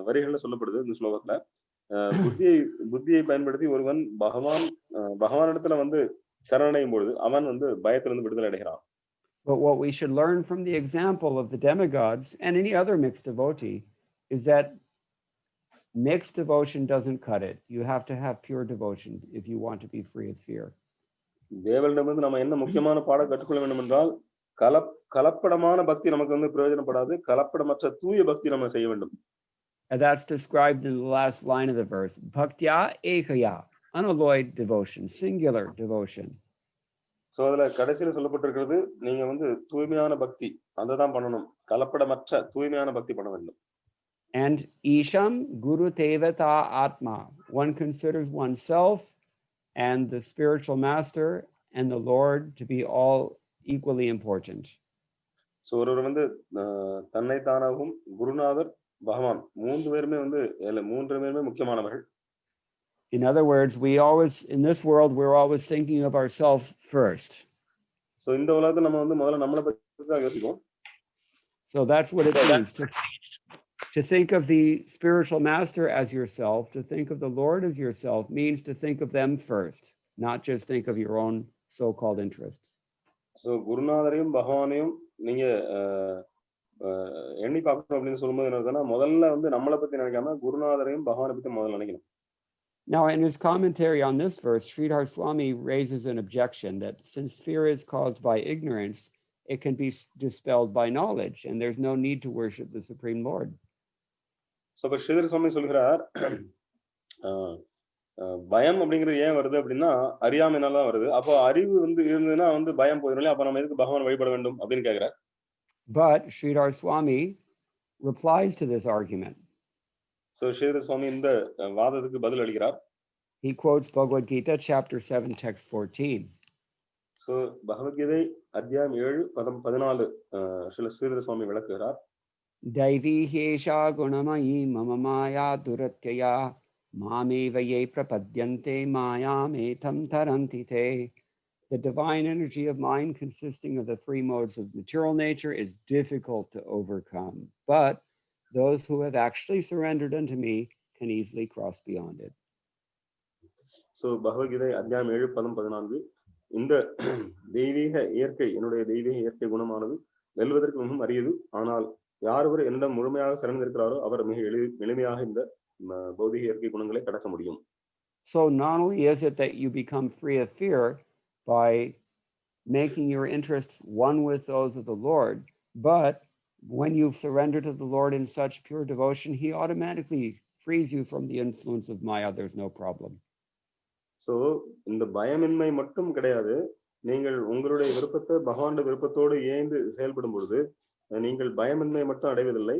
S2: வரிகள்ல சொல்லப்படுது இந்த ஸ்லோகத்துல, புத்தியை பயன்படுத்தி ஒருவன் பகவானிடத்துல வந்து சரணடையும் பொழுது அவன் வந்து பயத்திலிருந்து விடுதலை அடைகிறான்.
S1: But what we should learn from the example of the demigods and any other mixed devotee is that mixed devotion doesn't cut it. You have to have pure devotion if you want to be free of fear.
S2: தேவனிடமிருந்து நம்ம என்ன முக்கியமான பாடம் கற்றுக்கொள்ள வேண்டும் என்றால், கலப்படமான பக்தி நமக்கு வந்து பிரயோஜனப்படாது, கலப்படமற்ற தூய பக்தி நம்ம செய்ய வேண்டும்.
S1: And that's described in the last line of the verse. Bhaktya ekaya, unalloyed devotion, singular devotion.
S2: So அதுல கடைசியில சொல்லப்பட்டிருக்கிறது, நீங்க வந்து தூய்மையான பக்தி அததான் பண்ணணும், கலப்படமற்ற தூய்மையான பக்தி பண்ண வேண்டும்.
S1: And isham guru tevata atma, one considers oneself and the spiritual master and the Lord to be all equally important.
S2: So ஒருவர் வந்து தன்னை தானாகவும் குருநாதர் பகவான் மூன்று பேருமே முக்கியமானவர்கள்.
S1: In other words, we always, in this world, we're always thinking of ourselves first.
S2: So இந்த உலகத்துல நம்ம வந்து முதல்ல நம்மளை பத்தி தான் யோசிப்போம்.
S1: So that's what it means to think of the spiritual master as yourself, to think of the Lord as yourself, means to think of them first, not just think of your own so-called interests.
S2: So குருநாதரையும் பகவானையும் நீங்க எண்ணி பார்க்கணும் அப்படின்னு சொல்லும்போது என்ன, முதல்ல வந்து நம்மளை பத்தி நினைக்காம குருநாதரையும் பகவானை பத்தி முதல்ல நினைக்கணும்.
S1: Now, in his commentary on this verse, Sridhar Swami raises an objection that since fear is caused by ignorance, it can be dispelled by knowledge, and there's no need to worship the Supreme Lord.
S2: So, but Sridhar Swami சொல்கிறார், பயம் அப்படிங்கிறது ஏன் வருது அப்படின்னா அறியாமைனால தான் வருது. அப்போ அறிவு வந்து இருந்ததுன்னா வந்து பயம் போயிடும், அப்ப நம்ம எதுக்கு பகவான் வழிபட வேண்டும் அப்படின்னு கேட்கிறார்.
S1: But Sridhar Swami replies to this argument.
S2: So Sridhar Swami இந்த வாதத்துக்கு பதில் அளிக்கிறார்.
S1: He quotes Bhagavad Gita chapter 7 text 14.
S2: So Bhagavad Gita அத்தியாயம் 7 பதம் 14 Sridhar Swami விளக்குகிறார்.
S1: Daivi hesha gunamayi mama maya duratyaya mameva ye prapadyante mayam etam taranti te. The divine energy of mind consisting of the three modes of material nature is difficult to overcome, but those who have actually surrendered unto me can easily cross beyond it.
S2: So Bhagavad Gita அத்தியாயம் 7 பதம் 14, இந்த தெய்வீக இயற்கை, என்னுடைய தெய்வீக இயற்கை குணமானது வெல்வதற்கு மிகவும் அரியது, ஆனால் யாரொரு என்னிடம் முழுமையாக சரணடைந்திருக்கிறாரோ அவர் மிக எளிமையாக இந்த பௌதிக இயற்கை குணங்களை கடக்க முடியும்.
S1: So not only is it that you become free of fear by making your interests one with those of the Lord, but when you surrender to the Lord in such pure devotion, he automatically frees you from the influence of Maya. There's no problem.
S2: So இந்த பயமின்மை மட்டும் கிடையாது, நீங்கள் உங்களுடைய விருப்பத்தை பகவானுடைய விருப்பத்தோடு இணைந்து செயல்படும் பொழுது நீங்கள் பயமின்மை மட்டும் அடைவதில்லை,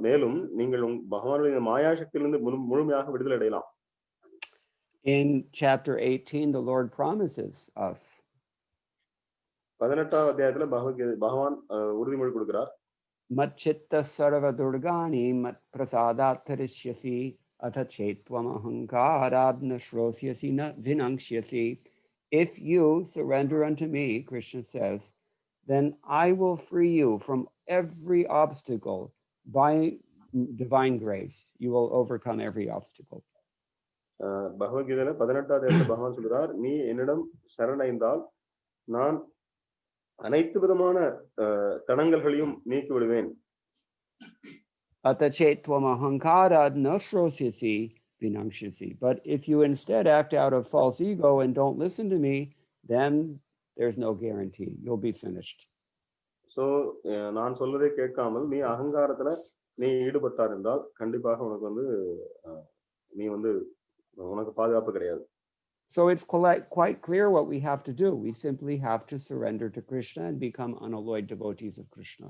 S2: மேலும் நீங்கள் பகவானுடைய மாயா சக்தியிலிருந்து முழுமையாக விடுதலை அடையலாம்.
S1: In chapter 18, the Lord promises us.
S2: 18வது அத்தியாயத்துல பகவான் உறுதிமொழி கொடுக்கிறார்.
S1: Matchitta sarva durgani mat prasadat tarishyasi atha chetvam ahankarad nasrosyasi na vinangshyasi. If you surrender unto me, Krishna says, then I will free you from every obstacle by divine grace. You will overcome every obstacle.
S2: பகவத்கீதையில 18வது அத்தியாயத்துல பகவான் சொல்றார், நீ என்னிடம் சரணடைந்தால் நான் அனைத்து விதமான தடங்கல்களையும் நீக்கி விடுவேன்.
S1: Atachetvam ahankarad na shrosyasi vinangshasi. But if you instead act out of false ego and don't listen to me, then there's no guarantee you'll be finished.
S2: So நான் சொல்வதை கேட்காமல் நீ அகங்காரத்துல நீ ஈடுபட்டார் என்றால் கண்டிப்பாக உனக்கு வந்து நீ வந்து உனக்கு பாதுகாப்பு கிடையாது.
S1: So it's quite clear what we have to do. We simply have to surrender to Krishna and become unalloyed devotees of Krishna.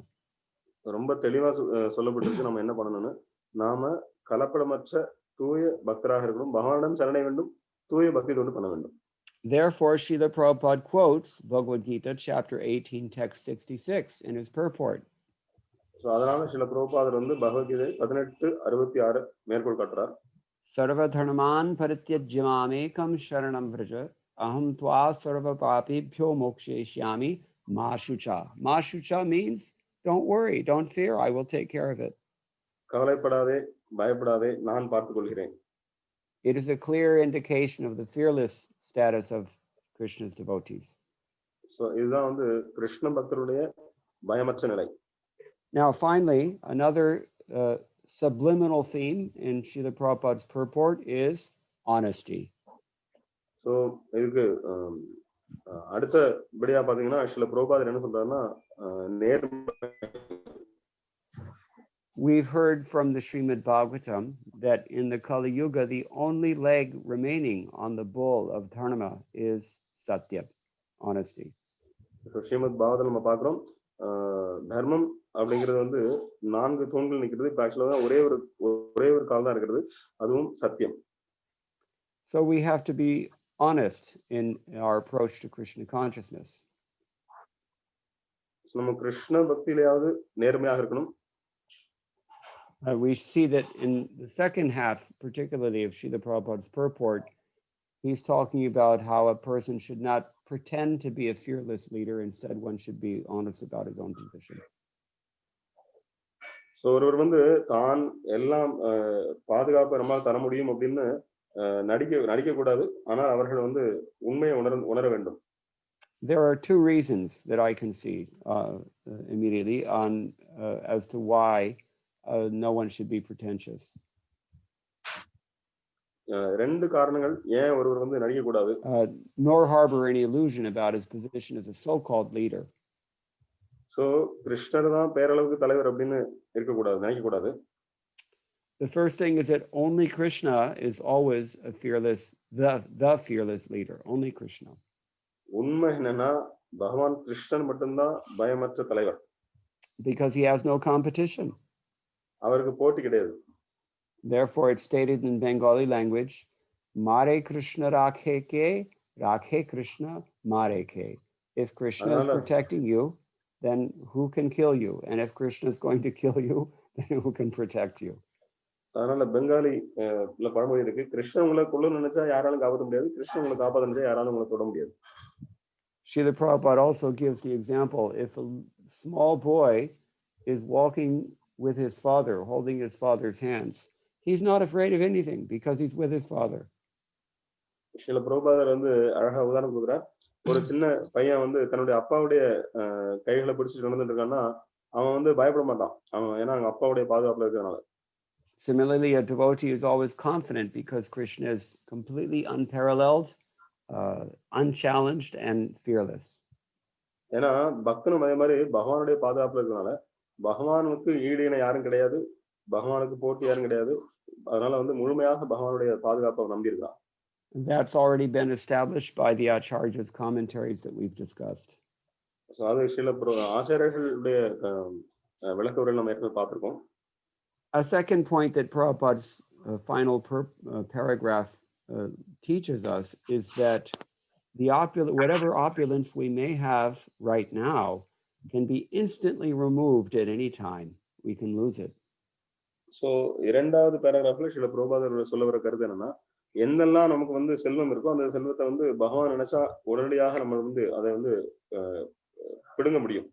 S2: ரொம்ப தெளிவா சொல்லப்பட்டிருக்கு நம்ம என்ன பண்ணணும்னு. நாம கலப்படமற்ற தூய பக்தராக இருக்கணும், பகவானிடம் சரணடைய வேண்டும், தூய பக்தி தொண்டு பண்ண வேண்டும்.
S1: Therefore, Srila Prabhupada quotes Bhagavad Gita, chapter 18, text 66 in his purport.
S2: So அதனால ஸ்ரீல பிரபுபாதர் வந்து பகவத்கீதை 18:66 மேற்கோள் காட்டுறார்.
S1: Sarva dharman parityajya mamekam sharanam vraja aham tva sarva papibhyo mokshayishyami ma shucha. Ma shucha means don't worry, don't fear, I will take care of it.
S2: கவலைப்படாதே, பயப்படாதே, நான் பார்த்துக் கொள்கிறேன்.
S1: It is a clear indication of the fearless status of Krishna's devotees.
S2: So இதுதான் வந்து கிருஷ்ண பக்தருடைய பயமற்ற நிலை.
S1: Now finally, another subliminal theme in Srila Prabhupada's purport is honesty.
S2: So இதுக்கு அடுத்தபடியா பாத்தீங்கன்னா ஸ்ரீல பிரபுபாதர் என்ன சொல்றாருன்னா நேர்மை.
S1: We've heard from the Srimad Bhagavatam that in the Kali Yuga, the only leg remaining on the bull of Dharma is Satya, honesty.
S2: So Srimad Bhagavatam நம்ம பார்க்கிறோம், தர்மம் அப்படிங்கிறது வந்து 4 தூண்கள் நிக்கிறது. இப்ப ஆக்சுவலா ஒரே ஒரு கால் தான் இருக்கிறது, அதுவும் சத்தியம்.
S1: So we have to be honest in our approach to Krishna consciousness.
S2: So நம்ம கிருஷ்ண பக்தியிலாவது நேர்மையாக இருக்கணும்.
S1: We see that in the second half, particularly of Srila Prabhupada's purport, he's talking about how a person should not pretend to be a fearless leader. Instead, one should be honest about his own position.
S2: So ஒருவர் வந்து தான் எல்லாம் பாதுகாப்பு நம்மால் தர முடியும் அப்படின்னு நடிக்க கூடாது. ஆனால் அவர்கள் வந்து உண்மையை உணர வேண்டும்.
S1: There are 2 reasons that I can see immediately on as to why no one should be pretentious.
S2: 2 காரணங்கள் ஏன் ஒருவர் வந்து நடிக்க கூடாது.
S1: Nor harbor any illusion about his position as a so-called leader.
S2: So கிருஷ்ணர் தான் பேரளவுக்கு தலைவர் அப்படின்னு இருக்க கூடாது, நினைக்க கூடாது.
S1: The first thing is that only Krishna is always a fearless, the fearless leader. Only Krishna.
S2: உண்மை என்னன்னா பகவான் கிருஷ்ணன் மட்டும்தான் பயமற்ற தலைவர்.
S1: Because he has no competition.
S2: அவருக்கு போட்டி கிடையாது.
S1: Therefore, it's stated in Bengali language, Mare Krishna rakhe ke, rakhe Krishna mare ke. If Krishna is protecting you, then who can kill you? And if Krishna is going to kill you, then who can protect you?
S2: அதனால பெங்காலில பழமொழி இருக்கு, கிருஷ்ணன் உங்களை கொல்ல நினைச்சா யாராலும் காப்பாற்ற முடியாது, கிருஷ்ணன் உங்களை காப்பாற்ற நினைச்சா யாராலும் உங்களை தொட முடியாது.
S1: Srila Prabhupada also gives the example, if a small boy is walking with his father, holding his father's hands, he's not afraid of anything because he's with his father.
S2: Srila பிரபுபாதர் வந்து அழகா உதாரணம் கொடுக்குறார். ஒரு சின்ன பையன் வந்து தன்னுடைய அப்பாவுடைய கைகளை பிடிச்சிட்டு நடந்துட்டு இருக்கான்னா அவன் வந்து பயப்பட மாட்டான், அவன் ஏன்னா அவங்க அப்பாவுடைய பாதுகாப்புல இருக்கிறதுனால.
S1: Similarly, a devotee is always confident because Krishna is completely unparalleled, unchallenged and fearless.
S2: ஏன்னா பக்தனும் அதே மாதிரி பகவானுடைய பாதுகாப்புல இருக்கிறதுனால பகவானுக்கு ஈடு இணை யாரும் கிடையாது, பகவானுக்கு போட்டி யாரும் கிடையாது. அதனால வந்து முழுமையாக பகவானுடைய பாதுகாப்பை நம்பி இருக்கான்.
S1: That's already been established by the Acharya's commentaries that we've discussed.
S2: So அது சில ஆச்சாரியர்களுடைய விளக்க உரையில் நம்ம ஏற்கனவே பார்த்திருக்கோம்.
S1: A second point that Prabhupada's final paragraph teaches us is that whatever opulence we may have right now can be instantly removed at any time. We can lose it.
S2: So இரண்டாவது பேராகிராஃப்ல சில பிரபுபாதர் சொல்ல வர கருத்து என்னன்னா, என்னெல்லாம் நமக்கு வந்து செல்வம் இருக்கோ அந்த செல்வத்தை வந்து பகவான் நினைச்சா உடனடியாக நம்ம வந்து அதை வந்து பிடுங்க முடியும்.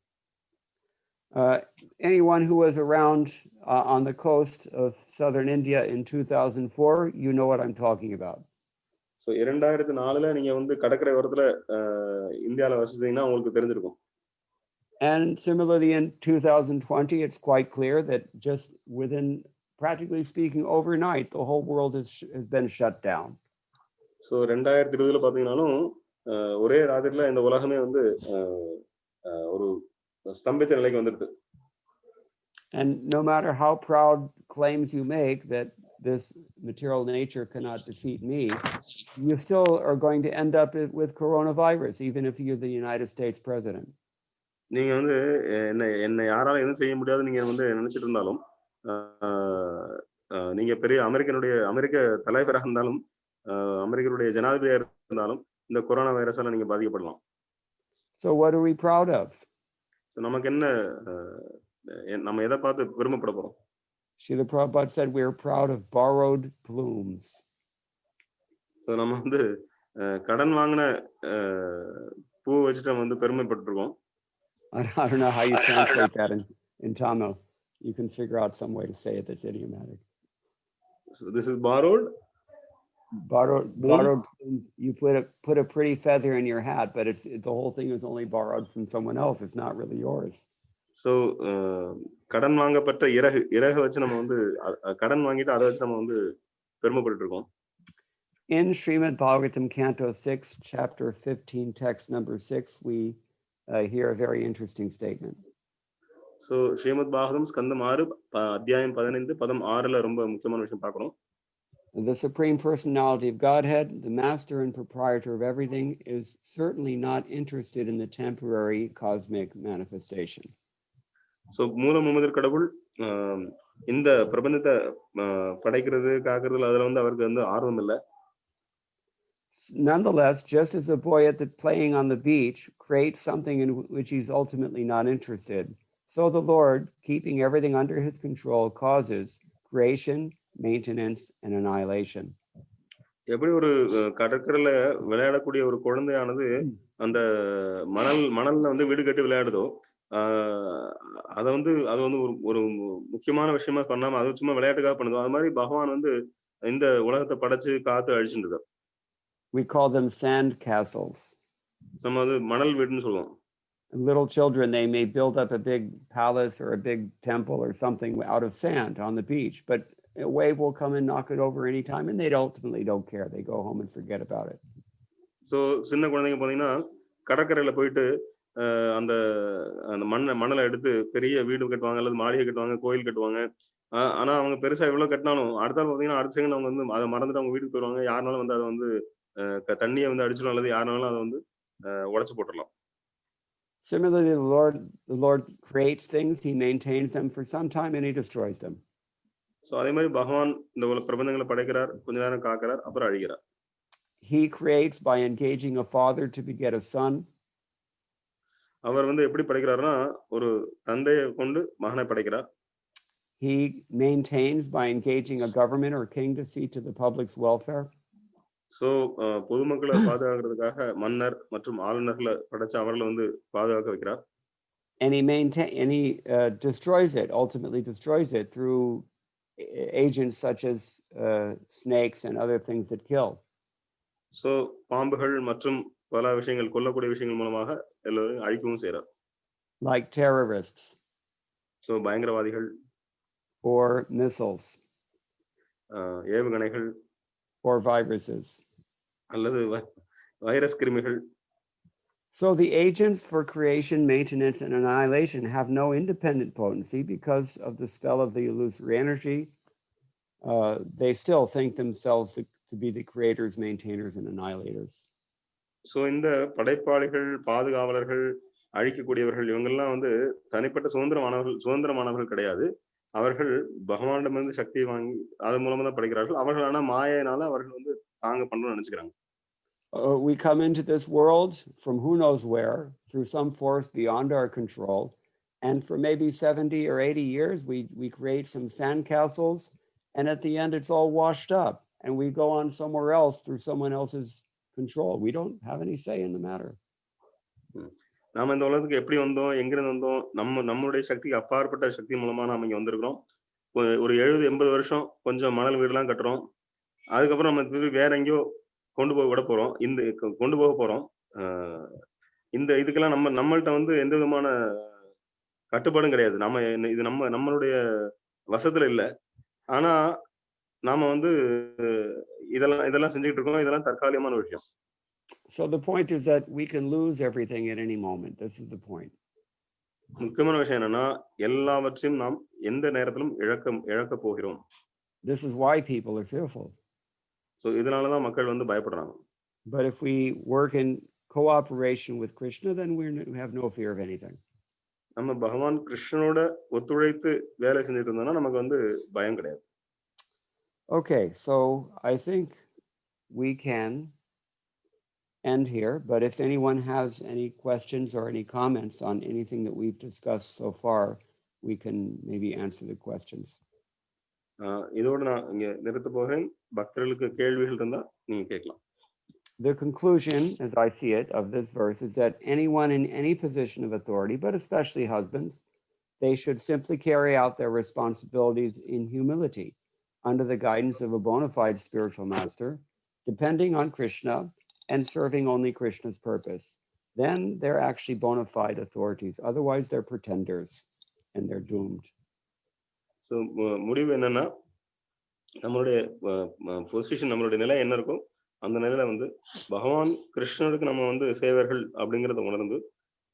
S1: Anyone who was around on the coast of southern India in 2004, you know what I'm talking about.
S2: So 2004ல நீங்க வந்து கடற்கரை ஓரத்துல இந்தியாவில் வசிச்சீங்கன்னா உங்களுக்கு தெரிஞ்சிருக்கும்.
S1: And similarly in 2020, it's quite clear that just within, practically speaking, overnight, the whole world has been shut down.
S2: So 2020ல பார்த்தீங்கன்னாலும் ஒரே ராத்திரில இந்த உலகமே வந்து ஒரு ஸ்தம்பிச்ச நிலைக்கு வந்துடுது.
S1: And no matter how proud claims you make that this material nature cannot defeat me, you still are going to end up with coronavirus, even if you're the United States president.
S2: நீங்க வந்து என்ன யாராலும் எதுவும் செய்ய முடியாது நீங்க வந்து நினைச்சிட்டு இருந்தாலும் நீங்க பெரிய அமெரிக்க தலைவராக இருந்தாலும் அமெரிக்கருடைய ஜனாதிபதியாக இருந்தாலும் இந்த கொரோனா வைரஸால நீங்க பாதிக்கப்படலாம்.
S1: So what are we proud of?
S2: நமக்கு என்ன நம்ம எதை பார்த்து பெருமைப்பட போறோம்?
S1: Srila Prabhupada said we are proud of borrowed plumes. So
S2: நம்ம வந்து கடன் வாங்கின பூ வச்சுட்டு நம்ம வந்து பெருமைப்பட்டிருக்கோம்.
S1: I don't know how you translate that in Tamil. You can figure out some way to say it that's idiomatic.
S2: So this is borrowed.
S1: Borrowed plumes. You put a pretty feather in your hat, but the whole thing is only borrowed from someone else. It's not really yours.
S2: So கடன் வாங்கப்பட்ட இறகு வச்சு நம்ம வந்து கடன் வாங்கிட்டு அதை வச்சு நம்ம வந்து பெருமைப்பட்டு இருக்கோம்.
S1: In Srimad Bhagavatam Canto 6, chapter 15, text number 6, we hear a very interesting statement.
S2: So Srimad Bhagavatam ஸ்கந்தம் 6 அத்தியாயம் 15 பதம் 6ல ரொம்ப முக்கியமான விஷயம் பார்க்கணும்.
S1: The Supreme Personality of Godhead, the master and proprietor of everything, is certainly not interested in the temporary cosmic manifestation.
S2: So மூல முழுமுதற் கடவுள் இந்த பிரபஞ்சத்தை படைக்கிறது காக்குறதுல அதுல வந்து அவருக்கு வந்து ஆர்வம் இல்லை.
S1: Nonetheless, just as a boy playing on the beach creates something in which he's ultimately not interested, so the Lord, keeping everything under his control, causes creation, maintenance, and annihilation.
S2: எப்படி ஒரு கடற்கரையில விளையாடக்கூடிய ஒரு குழந்தையானது அந்த மணல்ல வந்து வீடு கட்டி விளையாடுதோ அது வந்து ஒரு முக்கியமான விஷயமா பண்ணாம அது சும்மா விளையாட்டுக்காக பண்ணுதோ அது மாதிரி பகவான் வந்து இந்த உலகத்தை படைச்சு காத்து அழிச்சுட்டு.
S1: We call them sand castles.
S2: நம்ம அது மணல் வீடுன்னு சொல்லுவோம்.
S1: Little children, they may build up a big palace or a big temple or something out of sand on the beach, but a wave will come and knock it over anytime, and they ultimately don't care. They go home and forget about it.
S2: So சின்ன குழந்தைங்க பார்த்தீங்கன்னா கடற்கரையில போயிட்டு அந்த மணலை எடுத்து பெரிய வீடு கட்டுவாங்க அல்லது மாளிகை கட்டுவாங்க கோயில் கட்டுவாங்க. ஆனா அவங்க பெருசா எவ்வளவு கட்டினாலும் அடுத்த பார்த்தீங்கன்னா அடுத்த செகண்ட் அவங்க வந்து அதை மறந்துட்டு அவங்க வீட்டுக்கு போயிடுவாங்க. யாருனாலும் வந்து அதை வந்து தண்ணியை வந்து அடிச்சிடும் அல்லது யாருனாலும் அதை வந்து உடைச்சு போட்டுடலாம்.
S1: Similarly, the Lord creates things, he maintains them for some time, and he destroys them.
S2: So அதே மாதிரி பகவான் இந்த பிரபஞ்சங்களை படைக்கிறார், கொஞ்ச நேரம் காக்கிறார், அப்புறம் அழிக்கிறார்.
S1: He creates by engaging a father to beget a son.
S2: அவர் வந்து எப்படி படைக்கிறார்னா ஒரு தந்தையை கொண்டு மகனை படைக்கிறார்.
S1: He maintains by engaging a government or king to see to the public's welfare.
S2: So பொதுமக்களை பாதுகாக்கிறதுக்காக மன்னர் மற்றும் ஆளுநர்களை படைச்சு அவர்களை வந்து பாதுகாக்க வைக்கிறார்.
S1: And he destroys it, ultimately destroys it through agents such as snakes and other things that kill.
S2: So பாம்புகள் மற்றும் பல விஷயங்கள் கொல்லக்கூடிய விஷயங்கள் மூலமாக எல்லாரும் அழிக்கவும் செய்றார்.
S1: Like terrorists.
S2: So பயங்கரவாதிகள்.
S1: Or missiles.
S2: ஏவுகணைகள்.
S1: Or viruses.
S2: அல்லது வைரஸ் கிருமிகள்.
S1: So the agents for creation, maintenance, and annihilation have no independent potency because of the spell of the illusory energy. They still think themselves to be the creators, maintainers, and annihilators. So
S2: இந்த படைப்பாளிகள், பாதுகாவலர்கள், அழிக்கக்கூடியவர்கள் இவங்கெல்லாம் வந்து தனிப்பட்ட சுதந்திரமானவர்கள் கிடையாது. அவர்கள் பகவானிடமிருந்து சக்தியை வாங்கி அது மூலமா தான் படைக்கிறார்கள். அவர்கள் ஆனா மாயையினால அவர்கள் வந்து தாங்க பண்றோம்னு நினைச்சுக்கிறாங்க.
S1: We come into this world from who knows where, through some force beyond our control, and for maybe 70 or 80 years, we create some sandcastles, and at the end, it's all washed up, and we go on somewhere else through someone else's control. We don't have any say in the matter.
S2: நாம இந்த உலகத்துக்கு எப்படி வந்தோம், எங்கிருந்து வந்தோம், நம்மளுடைய சக்திக்கு அப்பாற்பட்ட சக்தி மூலமா நாம இங்க வந்திருக்கிறோம். ஒரு 70-80 வருஷம் கொஞ்சம் மணல் வீடுலாம் கட்டுறோம். அதுக்கப்புறம் நம்ம திருப்பி வேற எங்கேயோ கொண்டு போய் விட போறோம். கொண்டு போக போறோம். இந்த இதுக்கெல்லாம் நம்மள்ட்ட வந்து எந்த விதமான கட்டுப்பாடும் கிடையாது. இது நம்மளுடைய வசத்துல இல்ல. ஆனா நாம வந்து இதெல்லாம் செஞ்சுட்டு இருக்கோம். இதெல்லாம் தற்காலிகமான விஷயம்.
S1: So the point is that we can lose everything at any moment. This is the point.
S2: முக்கியமான விஷயம் என்னன்னா எல்லாவற்றையும் நாம் எந்த நேரத்திலும் இழக்க போகிறோம்.
S1: This is why people are fearful.
S2: So இதனால தான் மக்கள் வந்து பயப்படுறாங்க.
S1: But if we work in cooperation with Krishna, then we have no fear of anything.
S2: நம்ம பகவான் கிருஷ்ணனோட ஒத்துழைத்து வேலை செஞ்சுட்டு இருந்தோம்னா நமக்கு வந்து பயம் கிடையாது.
S1: Okay, so I think we can end here, but if anyone has any questions or any comments on anything that we've discussed so far, we can maybe answer the questions.
S2: இதோட நான் இங்க நிறுத்த போகிறேன். பக்தர்களுக்கு கேள்விகள் இருந்தா நீங்க கேட்கலாம்.
S1: The conclusion, as I see it, of this verse is that anyone in any position of authority, but especially husbands, they should simply carry out their responsibilities in humility under the guidance of a bona fide spiritual master, depending on Krishna and serving only Krishna's purpose. Then they're actually bona fide authorities. Otherwise, they're pretenders and they're doomed.
S2: So, முடிவு என்னன்னா நம்மளுடைய position, நம்மளுடைய நிலை என்ன இருக்கும், அந்த நிலையில வந்து பகவான் கிருஷ்ணனுக்கு நம்ம வந்து சேவர்கள் அப்படிங்கிறத உணர்ந்து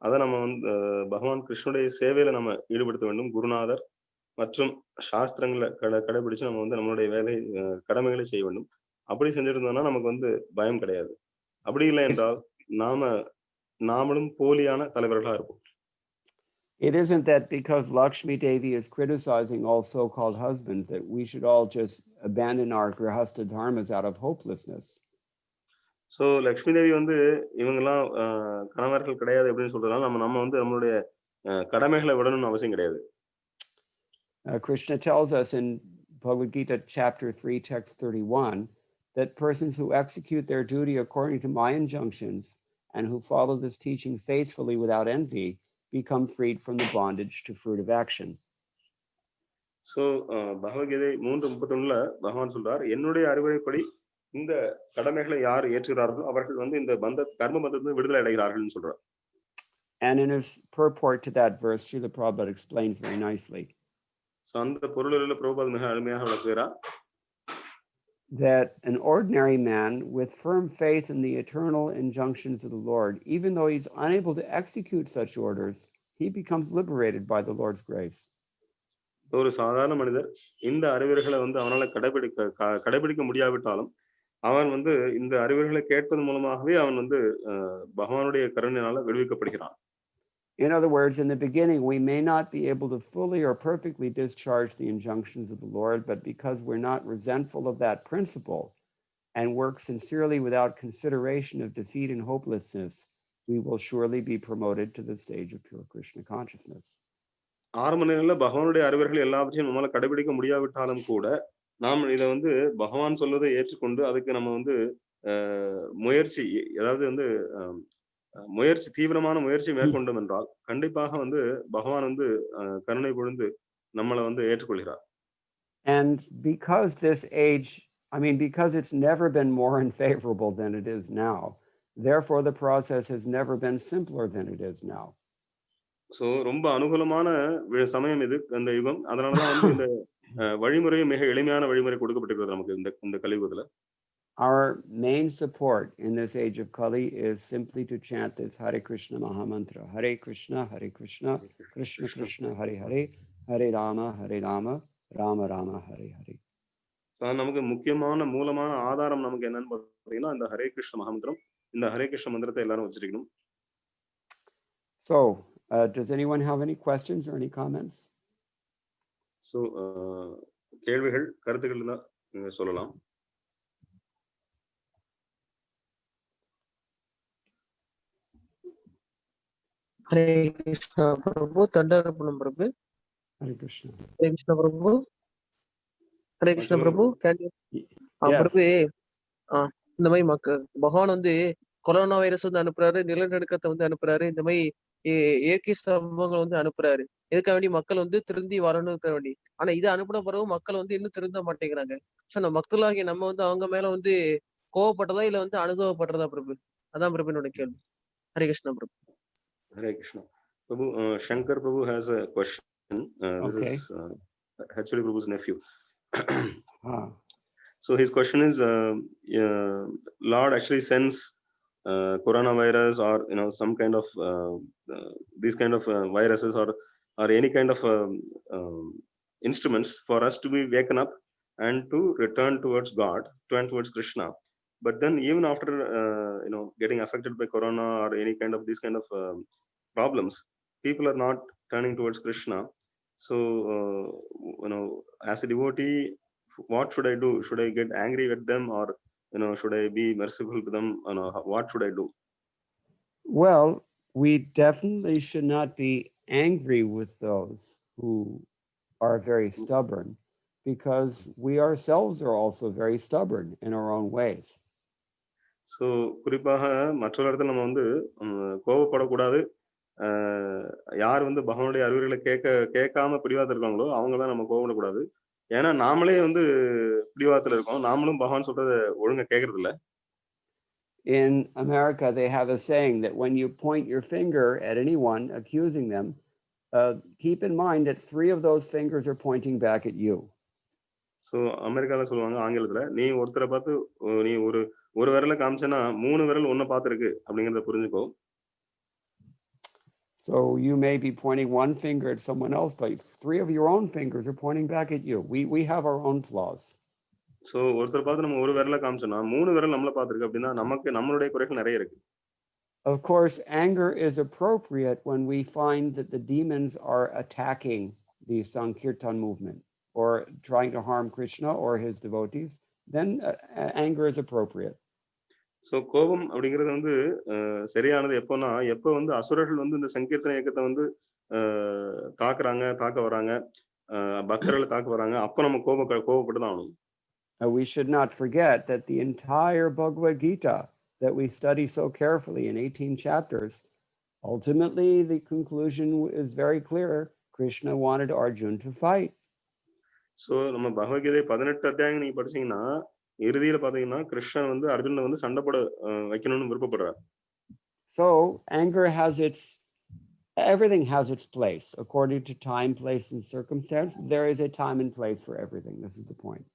S2: அதை நம்ம வந்து பகவான் கிருஷ்ணனுடைய சேவையில நம்ம ஈடுபடுத்த வேண்டும். குருநாதர் மற்றும் சாஸ்திரங்களை கடைபிடிச்சு நம்ம வந்து நம்மளுடைய கடமைகளை செய்ய வேண்டும். அப்படி செஞ்சிருந்தோம்னா நமக்கு வந்து பயம் கிடையாது. அப்படி இல்லை என்றால் நாமளும் போலியான தலைவர்களா இருப்போம்.
S1: It isn't that because Lakshmi Devi is criticizing all so-called husbands that we should all just abandon our grihastha dharmas out of hopelessness.
S2: So Lakshmi Devi வந்து இவங்கெல்லாம் கணவர்கள் கிடையாது அப்படின்னு சொல்றதுனால நம்ம வந்து நம்மளுடைய கடமைகளை விடணும்னு அவசியம் கிடையாது.
S1: Krishna tells us in Bhagavad Gita chapter 3 text 31 that persons who execute their duty according to my injunctions and who follow this teaching faithfully without envy become freed from the bondage to fruit of action.
S2: So Bhagavad Gita 3:31ல பகவான் சொல்றார், என்னுடைய அறிவுரைப்படி இந்த கடமைகளை யார் ஏற்றுகிறார்களோ அவர்கள் வந்து இந்த கர்ம பந்தத்திலிருந்து விடுதலை அடைகிறார்கள்னு சொல்றார்.
S1: And in his purport to that verse, Srila Prabhupada explains very nicely.
S2: So அந்த பொருளில் பிரபுபாத் மிக அருமையாக விளக்குகிறார்.
S1: That an ordinary man with firm faith in the eternal injunctions of the Lord, even though he's unable to execute such orders, he becomes liberated by the Lord's grace.
S2: ஒரு சாதாரண மனிதர் இந்த அறிவுரைகளை வந்து அவனால கடைபிடிக்க முடியாவிட்டாலும் அவன் வந்து இந்த அறிவுரைகளை கேட்பதன் மூலமாகவே அவன் வந்து பகவானுடைய கருணையினால விடுவிக்கப்படுகிறான்.
S1: In other words, in the beginning, we may not be able to fully or perfectly discharge the injunctions of the Lord, but because we're not resentful of that principle and work sincerely without consideration of defeat and hopelessness, we will surely be promoted to the stage of pure Krishna consciousness.
S2: ஆரம்ப நிலையில பகவானுடைய அறிவுரைகள் எல்லாவற்றையும் நம்மளால கடைபிடிக்க முடியாவிட்டாலும் கூட நாம் இதை வந்து பகவான் சொல்வதை ஏற்றுக்கொண்டு அதுக்கு நம்ம வந்து முயற்சி, அதாவது வந்து தீவிரமான முயற்சி மேற்கொண்டோம் என்றால் கண்டிப்பாக வந்து பகவான் வந்து கருணை பொழிந்து நம்மளை வந்து ஏற்றுக்கொள்கிறார்.
S1: And because because it's never been more unfavorable than it is now, therefore the process has never been simpler than it is now.
S2: So ரொம்ப அனுகூலமான சமயம் இது, அந்த யுகம். அதனாலதான் வந்து இந்த வழிமுறை மிக எளிமையான வழிமுறை கொடுக்கப்பட்டிருக்கிறது நமக்கு இந்த கலியுகத்துல.
S1: Our main support in this age of Kali is simply to chant this Hare Krishna Mahamantra. Hare Krishna, Krishna Krishna, Hare Hare, Hare Rama, Rama Rama, Hare Hare.
S2: நமக்கு முக்கியமான மூலமான ஆதாரம் நமக்கு என்னன்னு பார்த்தீங்கன்னா இந்த ஹரே கிருஷ்ண மகாமந்திரம். இந்த ஹரே கிருஷ்ண மந்திரத்தை எல்லாரும் வச்சிருக்கணும்.
S1: So, does anyone have any questions or any comments?
S2: So, கேள்விகள், கருத்துக்கள் தான் நீங்க சொல்லலாம்.
S3: Hare Krishna Prabhu, Tandarapunam Prabhu.
S1: Hare Krishna.
S3: Hare Krishna Prabhu. Hare Krishna Prabhu. Can you?
S1: Yes.
S3: Prabhu, இந்த மாதிரி பகவான் வந்து கொரோனா வைரஸ் வந்து அனுப்புறாரு, நிலநடுக்கத்தை வந்து அனுப்புறாரு, இந்த மாதிரி இயற்கை சம்பவங்கள் வந்து அனுப்புறாரு. இதுக்காக வேண்டி மக்கள் வந்து திருந்தி வரணும்னு வேண்டி. ஆனா இது அனுப்பின பிறகு மக்கள் வந்து இன்னும் திருந்த மாட்டேங்கிறாங்க. சோ நம்ம மக்களாகிய நம்ம வந்து அவங்க மேல வந்து கோவப்பட்டதா இல்ல வந்து அனுபவப்படுறதா பிரபு? அதான் பிரபு என்னோட கேள்வி. ஹரே கிருஷ்ணா பிரபு.
S2: Hare Krishna. Prabhu, Shankar Prabhu has a question. This
S1: Okay.
S2: is actually Prabhu's nephew.
S1: Ah.
S2: So his question is, Lord actually sends coronavirus or some kind of these kind of viruses or any kind of instruments for us to be waken up and to return towards God, turn towards Krishna. But then even after getting affected by corona or any kind of these kind of problems, people are not turning towards Krishna. So as a devotee, what should I do? Should I get angry with them, or should I be merciful to them? What should I do?
S1: Well, we definitely should not be angry with those who are very stubborn, because we ourselves are also very stubborn in our own ways.
S2: So குறிப்பாக மற்றொரு இடத்துல நம்ம வந்து கோபப்படக்கூடாது. யார் வந்து பகவானுடைய அறிவுரைகளை கேட்காம பிடிவாதம் இருக்காங்களோ அவங்க தான் நம்ம கோபப்படக்கூடாது. ஏன்னா நாமளே வந்து பிடிவாதத்துல இருக்கோம். நாமளும் பகவான் சொல்றதை ஒழுங்கா கேட்கறது இல்ல.
S1: In America, they have a saying that when you point your finger at anyone accusing them, keep in mind that 3 of those fingers are pointing back at you.
S2: So அமெரிக்காவில் சொல்லுவாங்க ஆங்கிலத்துல, நீ ஒருத்தரை பார்த்து நீ ஒரு விரலை காமிச்சேன்னா 3 விரல் ஒன்ன பார்த்துருக்கு அப்படிங்கிறத புரிஞ்சுக்கோ.
S1: So you may be pointing one finger at someone else, but 3 of your own fingers are pointing back at you. We have our own flaws.
S2: So ஒருத்தர் பார்த்து நம்ம ஒரு விரலை காமிச்சோம்னா 3 விரல் நம்மளை பார்த்துருக்கு அப்படின்னா நமக்கு நம்மளுடைய குறைகள் நிறைய இருக்கு.
S1: Of course, anger is appropriate when we find that the demons are attacking the Sankirtan movement or trying to harm Krishna or his devotees. Then anger is appropriate.
S2: So கோபம் அப்படிங்கிறது வந்து சரியானது எப்போன்னா, எப்போ வந்து அசுரர்கள் வந்து இந்த சங்கீர்த்தன இயக்கத்தை வந்து தாக்க வராங்க, பக்தர்களை தாக்க வராங்க, அப்போ நம்ம கோபப்பட்டு தான் ஆகணும்.
S1: We should not forget that the entire Bhagavad Gita that we study so carefully in 18 chapters, ultimately the conclusion is very clear. Krishna wanted Arjuna to fight.
S2: So நம்ம பகவத்கீதை 18 அத்தியாயம் நீங்க படிச்சீங்கன்னா, இறுதியில பாத்தீங்கன்னா கிருஷ்ணன் வந்து அர்ஜுனனை வந்து சண்டை போட வைக்கணும்னு விருப்பப்படுறார்.
S1: So anger has everything has its place according to time, place, and circumstance. There is a time and place for everything. This is the point.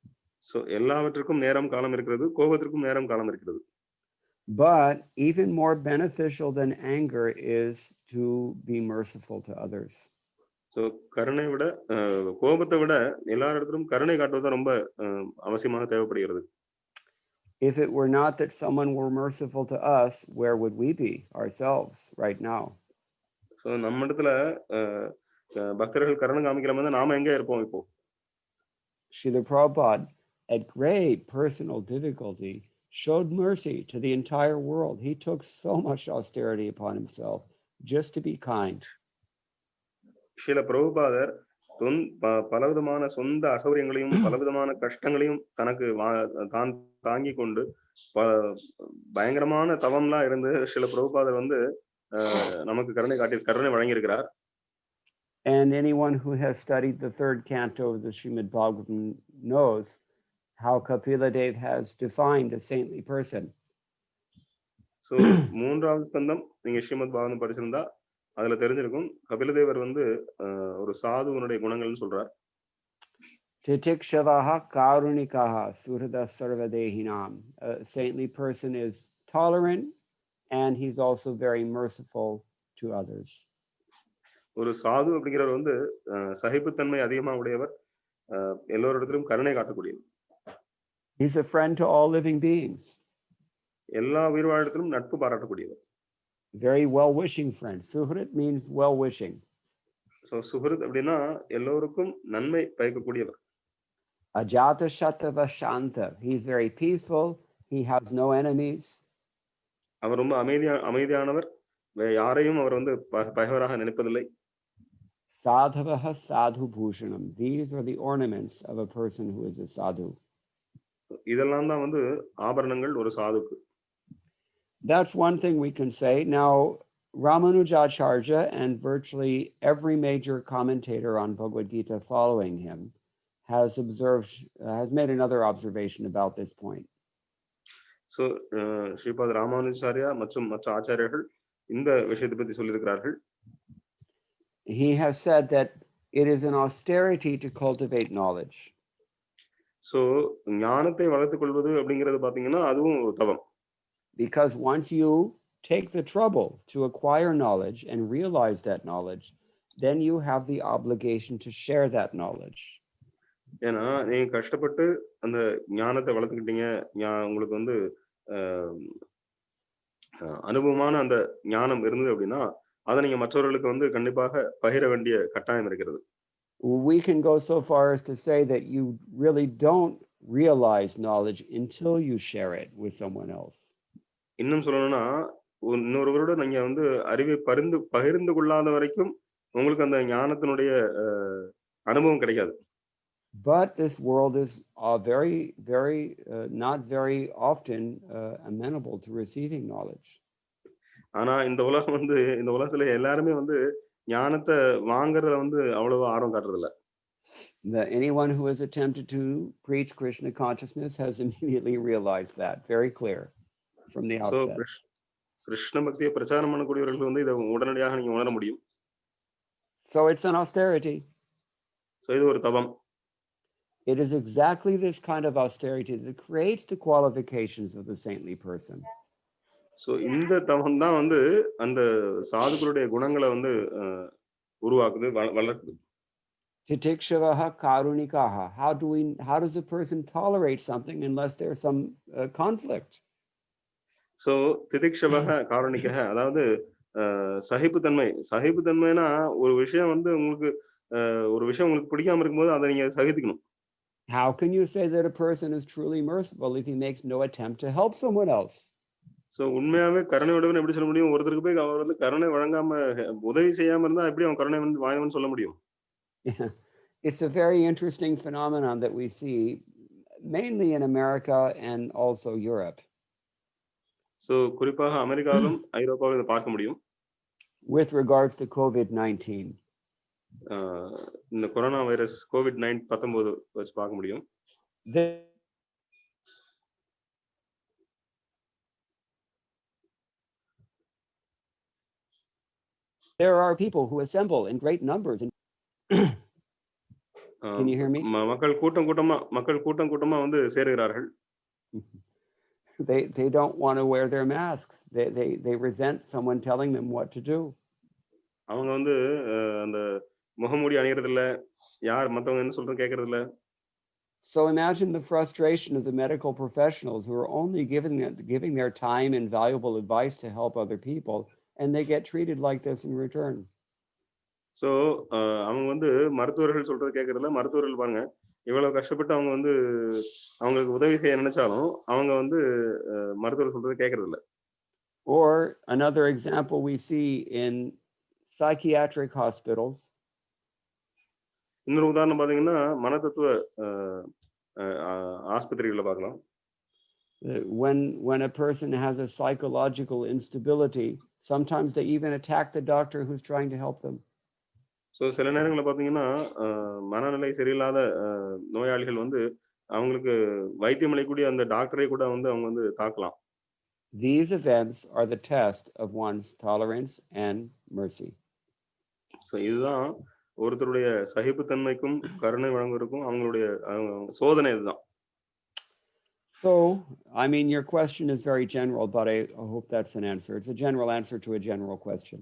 S2: So எல்லாவற்றுக்கும் நேரம் காலம் இருக்கிறது, கோபத்திற்கும் நேரம் காலம் இருக்கிறது.
S1: But even more beneficial than anger is to be merciful to others.
S2: So கருணை விட கோபத்தை விட எல்லா இடத்திலும் கருணை காட்டுவது ரொம்ப அவசியமாக தேவைப்படுகிறது.
S1: If it were not that someone were merciful to us, where would we be ourselves right now?
S2: So நம்ம இடத்துல பக்தர்கள் கருணை காமிக்கிற மாதிரி நாம எங்க இருப்போம் இப்போ?
S1: Srila Prabhupada, at great personal difficulty, showed mercy to the entire world. He took so much austerity upon himself just to be kind.
S2: Srila பிரபுபாதர் பலவிதமான சொந்த அசௌரியங்களையும் பலவிதமான கஷ்டங்களையும் தனக்கு தான் தாங்கி கொண்டு பயங்கரமான தவம்லாம் இருந்து ஸ்ரீல பிரபுபாதர் வந்து நமக்கு கருணை வழங்கியிருக்கிறார்.
S1: And anyone who has studied the 3rd canto of the Srimad Bhagavatam knows how Kapila Dev has defined a saintly person.
S2: So 3வது ஸ்கந்தம் நீங்க ஸ்ரீமத் பாகவதம் படிச்சிருந்தா அதுல தெரிஞ்சிருக்கும், கபிலதேவர் வந்து ஒரு சாதுவனுடைய குணங்கள்னு சொல்றார்.
S1: Titikshavaha karunikaha surada sarvadehinam. A saintly person is tolerant and he's also very merciful to others.
S2: ஒரு சாது அப்படிங்கிறவர் வந்து சகிப்புத்தன்மை அதிகமா உடையவர், எல்லோரிடத்திலும் கருணை காட்டக்கூடியவர்.
S1: He's a friend to all living beings.
S2: எல்லா உயிர்வாழிடத்திலும் நட்பு பாராட்டக்கூடியவர்.
S1: Very well-wishing friend. Suhrit means well-wishing.
S2: So suhrit அப்படின்னா எல்லோருக்கும் நன்மை பயக்கக்கூடியவர்.
S1: Ajata shatava shanta. He's very peaceful. He has no enemies.
S2: அவர் ரொம்ப அமைதியானவர், யாரையும் அவர் வந்து பகைவராக நினைப்பதில்லை.
S1: Sadhavaha sadhu bhushanam. These are the ornaments of a person who is a sadhu.
S2: இதெல்லாம் தான் வந்து ஆபரணங்கள் ஒரு சாதுக்கு.
S1: That's one thing we can say. Now, Ramanujacharya and virtually every major commentator on Bhagavad Gita following him has made another observation about this point.
S2: So, ஸ்ரீபாத ராமானுஜாச்சாரியா மற்றும் மற்ற ஆச்சாரியர்கள் இந்த விஷயத்தை பத்தி சொல்லியிருக்கிறார்கள்.
S1: He has said that it is an austerity to cultivate knowledge.
S2: So, ஞானத்தை வளர்த்துக் கொள்வது அப்படிங்கிறது பாத்தீங்கன்னா அதுவும் ஒரு தவம்.
S1: Because once you take the trouble to acquire knowledge and realize that knowledge, then you have the obligation to share that knowledge.
S2: ஏன்னா நீங்க கஷ்டப்பட்டு அந்த ஞானத்தை வளர்த்துக்கிட்டீங்க, உங்களுக்கு வந்து அனுபவமான அந்த ஞானம் இருந்தது அப்படின்னா அதை நீங்க மற்றவர்களுக்கு வந்து கண்டிப்பாக பகிர வேண்டிய கட்டாயம் இருக்கிறது.
S1: We can go so far as to say that you really don't realize knowledge until you share it with someone else.
S2: இன்னும் சொல்லணும்னா இன்னொருவரோட நீங்க வந்து அறிவை பகிர்ந்து கொள்ளாத வரைக்கும் உங்களுக்கு அந்த ஞானத்தினுடைய அனுபவம் கிடைக்காது.
S1: But this world is not very often amenable to receiving knowledge.
S2: ஆனா இந்த உலகத்துல எல்லாருமே வந்து ஞானத்தை வாங்குறதுல வந்து அவ்வளவு ஆர்வம் காட்டுறது இல்ல.
S1: Anyone who has attempted to preach Krishna consciousness has immediately realized that, very clear from the outset.
S2: Krishna பக்தியை பிரச்சாரம் பண்ணக்கூடியவர்கள் வந்து இதை உடனடியாக நீங்க உணர முடியும்.
S1: So it's an austerity.
S2: So இது ஒரு தவம்.
S1: It is exactly this kind of austerity that creates the qualifications of the saintly person.
S2: So இந்த தவம் தான் வந்து அந்த சாதுக்களுடைய குணங்களை வந்து உருவாக்குது, வளர்க்குது.
S1: Titikshavaha karunikaha. How does a person tolerate something unless there's some conflict?
S2: So திதிக்ஷவஹ காருணிகஹ, அதாவது சகிப்புத்தன்மைனா ஒரு விஷயம் வந்து உங்களுக்கு பிடிக்காம இருக்கும்போது அதை நீங்க சகித்துக்கணும்.
S1: How can you say that a person is truly merciful if he makes no attempt to help someone else?
S2: So உண்மையாவே கருணையுடையவன் எப்படி சொல்ல முடியும்? ஒருத்தருக்கு போய் அவர் வந்து கருணை வழங்காம உதவி செய்யாம இருந்தா எப்படி அவன் கருணை வந்து வாய்வன் சொல்ல முடியும்?
S1: It's a very interesting phenomenon that we see mainly in America and also Europe.
S2: So குறிப்பாக அமெரிக்காவிலும் ஐரோப்பாவிலும் இதை பார்க்க முடியும்.
S1: With regards to COVID-19.
S2: இந்த கொரோனா வைரஸ் COVID-19 வச்சு பார்க்க முடியும்.
S1: There are people who assemble in great numbers. Can you hear me?
S2: மக்கள் கூட்டம் கூட்டமா வந்து சேருகிறார்கள்.
S1: They don't want to wear their masks. They resent someone telling them what to do.
S2: அவங்க வந்து அந்த முகமூடி அணியறது இல்ல, யார் மத்தவங்க என்ன சொல்றது கேக்குறது இல்ல.
S1: So imagine the frustration of the medical professionals who are only giving their time and valuable advice to help other people, and they get treated like this in return.
S2: So அவங்க வந்து மருத்துவர்கள் சொல்றது கேக்குறது இல்ல. மருத்துவர்கள் பாருங்க, இவ்வளவு கஷ்டப்பட்டு அவங்க வந்து அவங்களுக்கு உதவி செய்ய நினைச்சாலும் அவங்க வந்து மருத்துவர் சொல்றது கேக்குறது இல்ல.
S1: Or another example we see in psychiatric hospitals.
S2: இன்னொரு உதாரணம் பாத்தீங்கன்னா மனதத்துவ ஆஸ்பத்திரிகளை பார்க்கலாம்.
S1: When a person has a psychological instability, sometimes they even attack the doctor who's trying to help them.
S2: So சில நேரங்களில் பார்த்தீங்கன்னா மனநிலை சரியில்லாத நோயாளிகள் வந்து அவங்களுக்கு வைத்தியம் அளிக்கக்கூடிய அந்த டாக்டரை கூட வந்து அவங்க வந்து தாக்கலாம்.
S1: These events are the test of one's tolerance and mercy.
S2: So இதுதான் ஒருத்தருடைய சகிப்புத்தன்மைக்கும் கருணை வழங்குவதற்கும் அவங்களுடைய சோதனை இதுதான்.
S1: So, I mean, your question is very general, but I hope that's an answer. It's a general answer to a general question.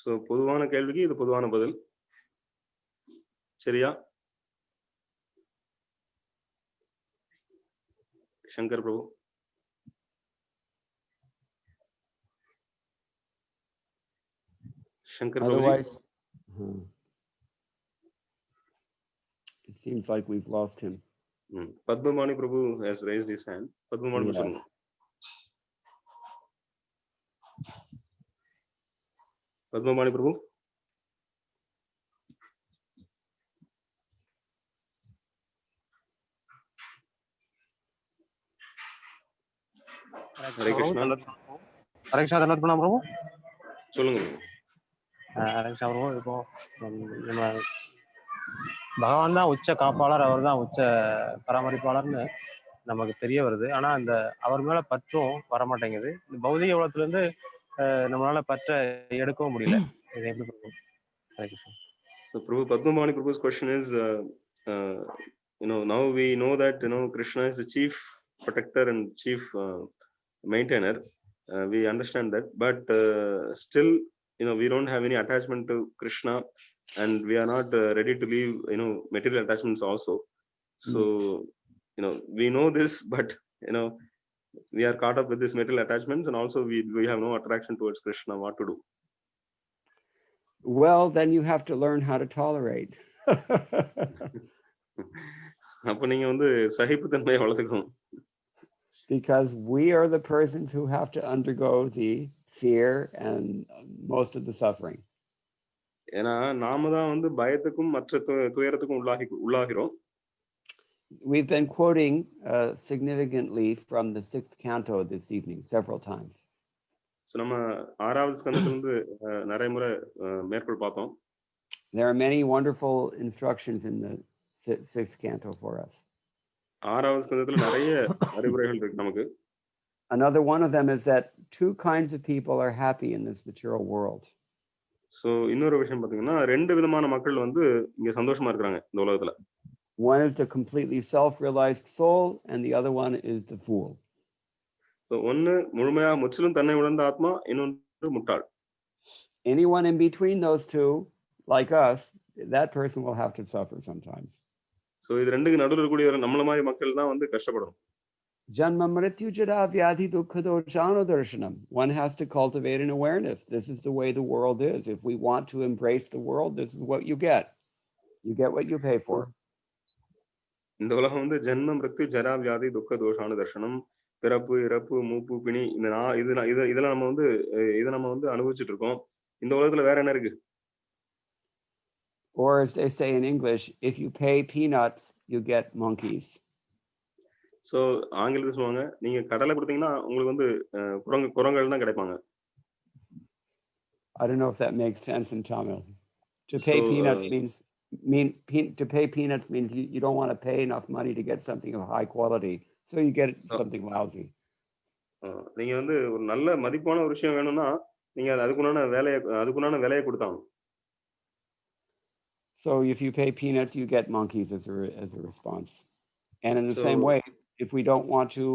S2: So பொதுவான கேள்விக்கு இது பொதுவான பதில். சரியா? சங்கர் பிரபு. சங்கர் பிரபு.
S1: Otherwise, it seems like we've lost him.
S2: Padmamani Prabhu has raised his hand. Padmamani Prabhu. Padmamani Prabhu. Hare Krishna.
S4: Hare Krishna தன்னத் பிரபு.
S2: சொல்லுங்க.
S4: ஹரே கிருஷ்ணா பிரபு. இப்போ நம்ம பகவான் தான் உச்ச காப்பாளர், அவர் தான் உச்ச பராமரிப்பாளர்னு நமக்கு தெரிய வருது. ஆனா அந்த அவர் மேல பற்றும் வரமாட்டேங்குது. இந்த பௌதிக உலகத்துல இருந்து நம்மளால பற்ற எடுக்கவும் முடியல. இது எப்படி பிரபு? Hare Krishna.
S2: So Prabhu, Padmamani Prabhu's question is, now we know that Krishna is the chief protector and chief maintainer. We understand that, but still, we don't have any attachment to Krishna, and we are not ready to leave, material attachments also. So, we know this, but we are caught up with this material attachments, and also we have no attraction towards Krishna. What to do?
S1: Well, then you have to learn how to tolerate.
S2: அப்ப நீங்க சகிப்புத்தன்மையை வளர்த்துக்கணும்.
S1: Because we are the persons who have to undergo the fear and most of the suffering.
S2: ஏன்னா நாம தான் பயத்துக்கும் மற்ற துயரத்துக்கும் உள்ளாகிறோம்.
S1: We've been quoting significantly from the 6th canto this evening several times.
S2: So நம்ம 6வது ஸ்கந்தத்திலிருந்து நிறைய முறை மேற்கோள் பார்த்தோம்.
S1: There are many wonderful instructions in the 6th canto for us.
S2: 6வது ஸ்கந்தத்துல நிறைய அறிவுரைகள் இருக்கு நமக்கு.
S1: Another one of them is that two kinds of people are happy in this material world.
S2: So இன்னொரு விஷயம் பாத்தீங்கன்னா ரெண்டு விதமான மக்கள் இங்க சந்தோஷமா இருக்காங்க இந்த உலகத்துல.
S1: One is the completely self-realized soul and the other one is the fool.
S2: So ஒன்னு முழுமையா முற்றிலும் தன்னை உணர்ந்த ஆத்மா, இன்னொன்று முட்டாள்.
S1: Anyone in between those two, like us, that person will have to suffer sometimes.
S2: So இது ரெண்டுக்கு நடுவுல இருக்கக்கூடிய நம்மள மாதிரி மக்கள் தான் கஷ்டப்படணும்.
S1: Janma mrityu jara vyadhi dukkha doshana darshanam. One has to cultivate an awareness. This is the way the world is. If we want to embrace the world, this is what you get. You get what you pay for.
S2: இந்த உலகம் ஜென்ம மிருத்யு ஜரா வியாதி துக்க தோஷான தர்ஷனம், பிறப்பு இறப்பு மூப்பு பிணி, இதெல்லாம் நம்ம இதை நம்ம அனுபவிச்சுட்டு இருக்கோம். இந்த உலகத்துல வேற என்ன இருக்கு?
S1: Or as they say in English, if you pay peanuts, you get monkeys.
S2: So ஆங்கிலத்துல சொல்லுவாங்க, நீங்க கடலை கொடுத்தீங்கன்னா உங்களுக்கு குரங்குகள் தான் கிடைப்பாங்க.
S1: I don't know if that makes sense in Tamil. To pay peanuts to pay peanuts means you don't want to pay enough money to get something of high quality, so you get something lousy.
S2: நீங்க ஒரு நல்ல மதிப்பான ஒரு விஷயம் வேணும்னா நீங்க அதுக்குண்டான விலையை கொடுத்தாங்க.
S1: So if you pay peanuts, you get monkeys as a response. And in the same way, if we don't want to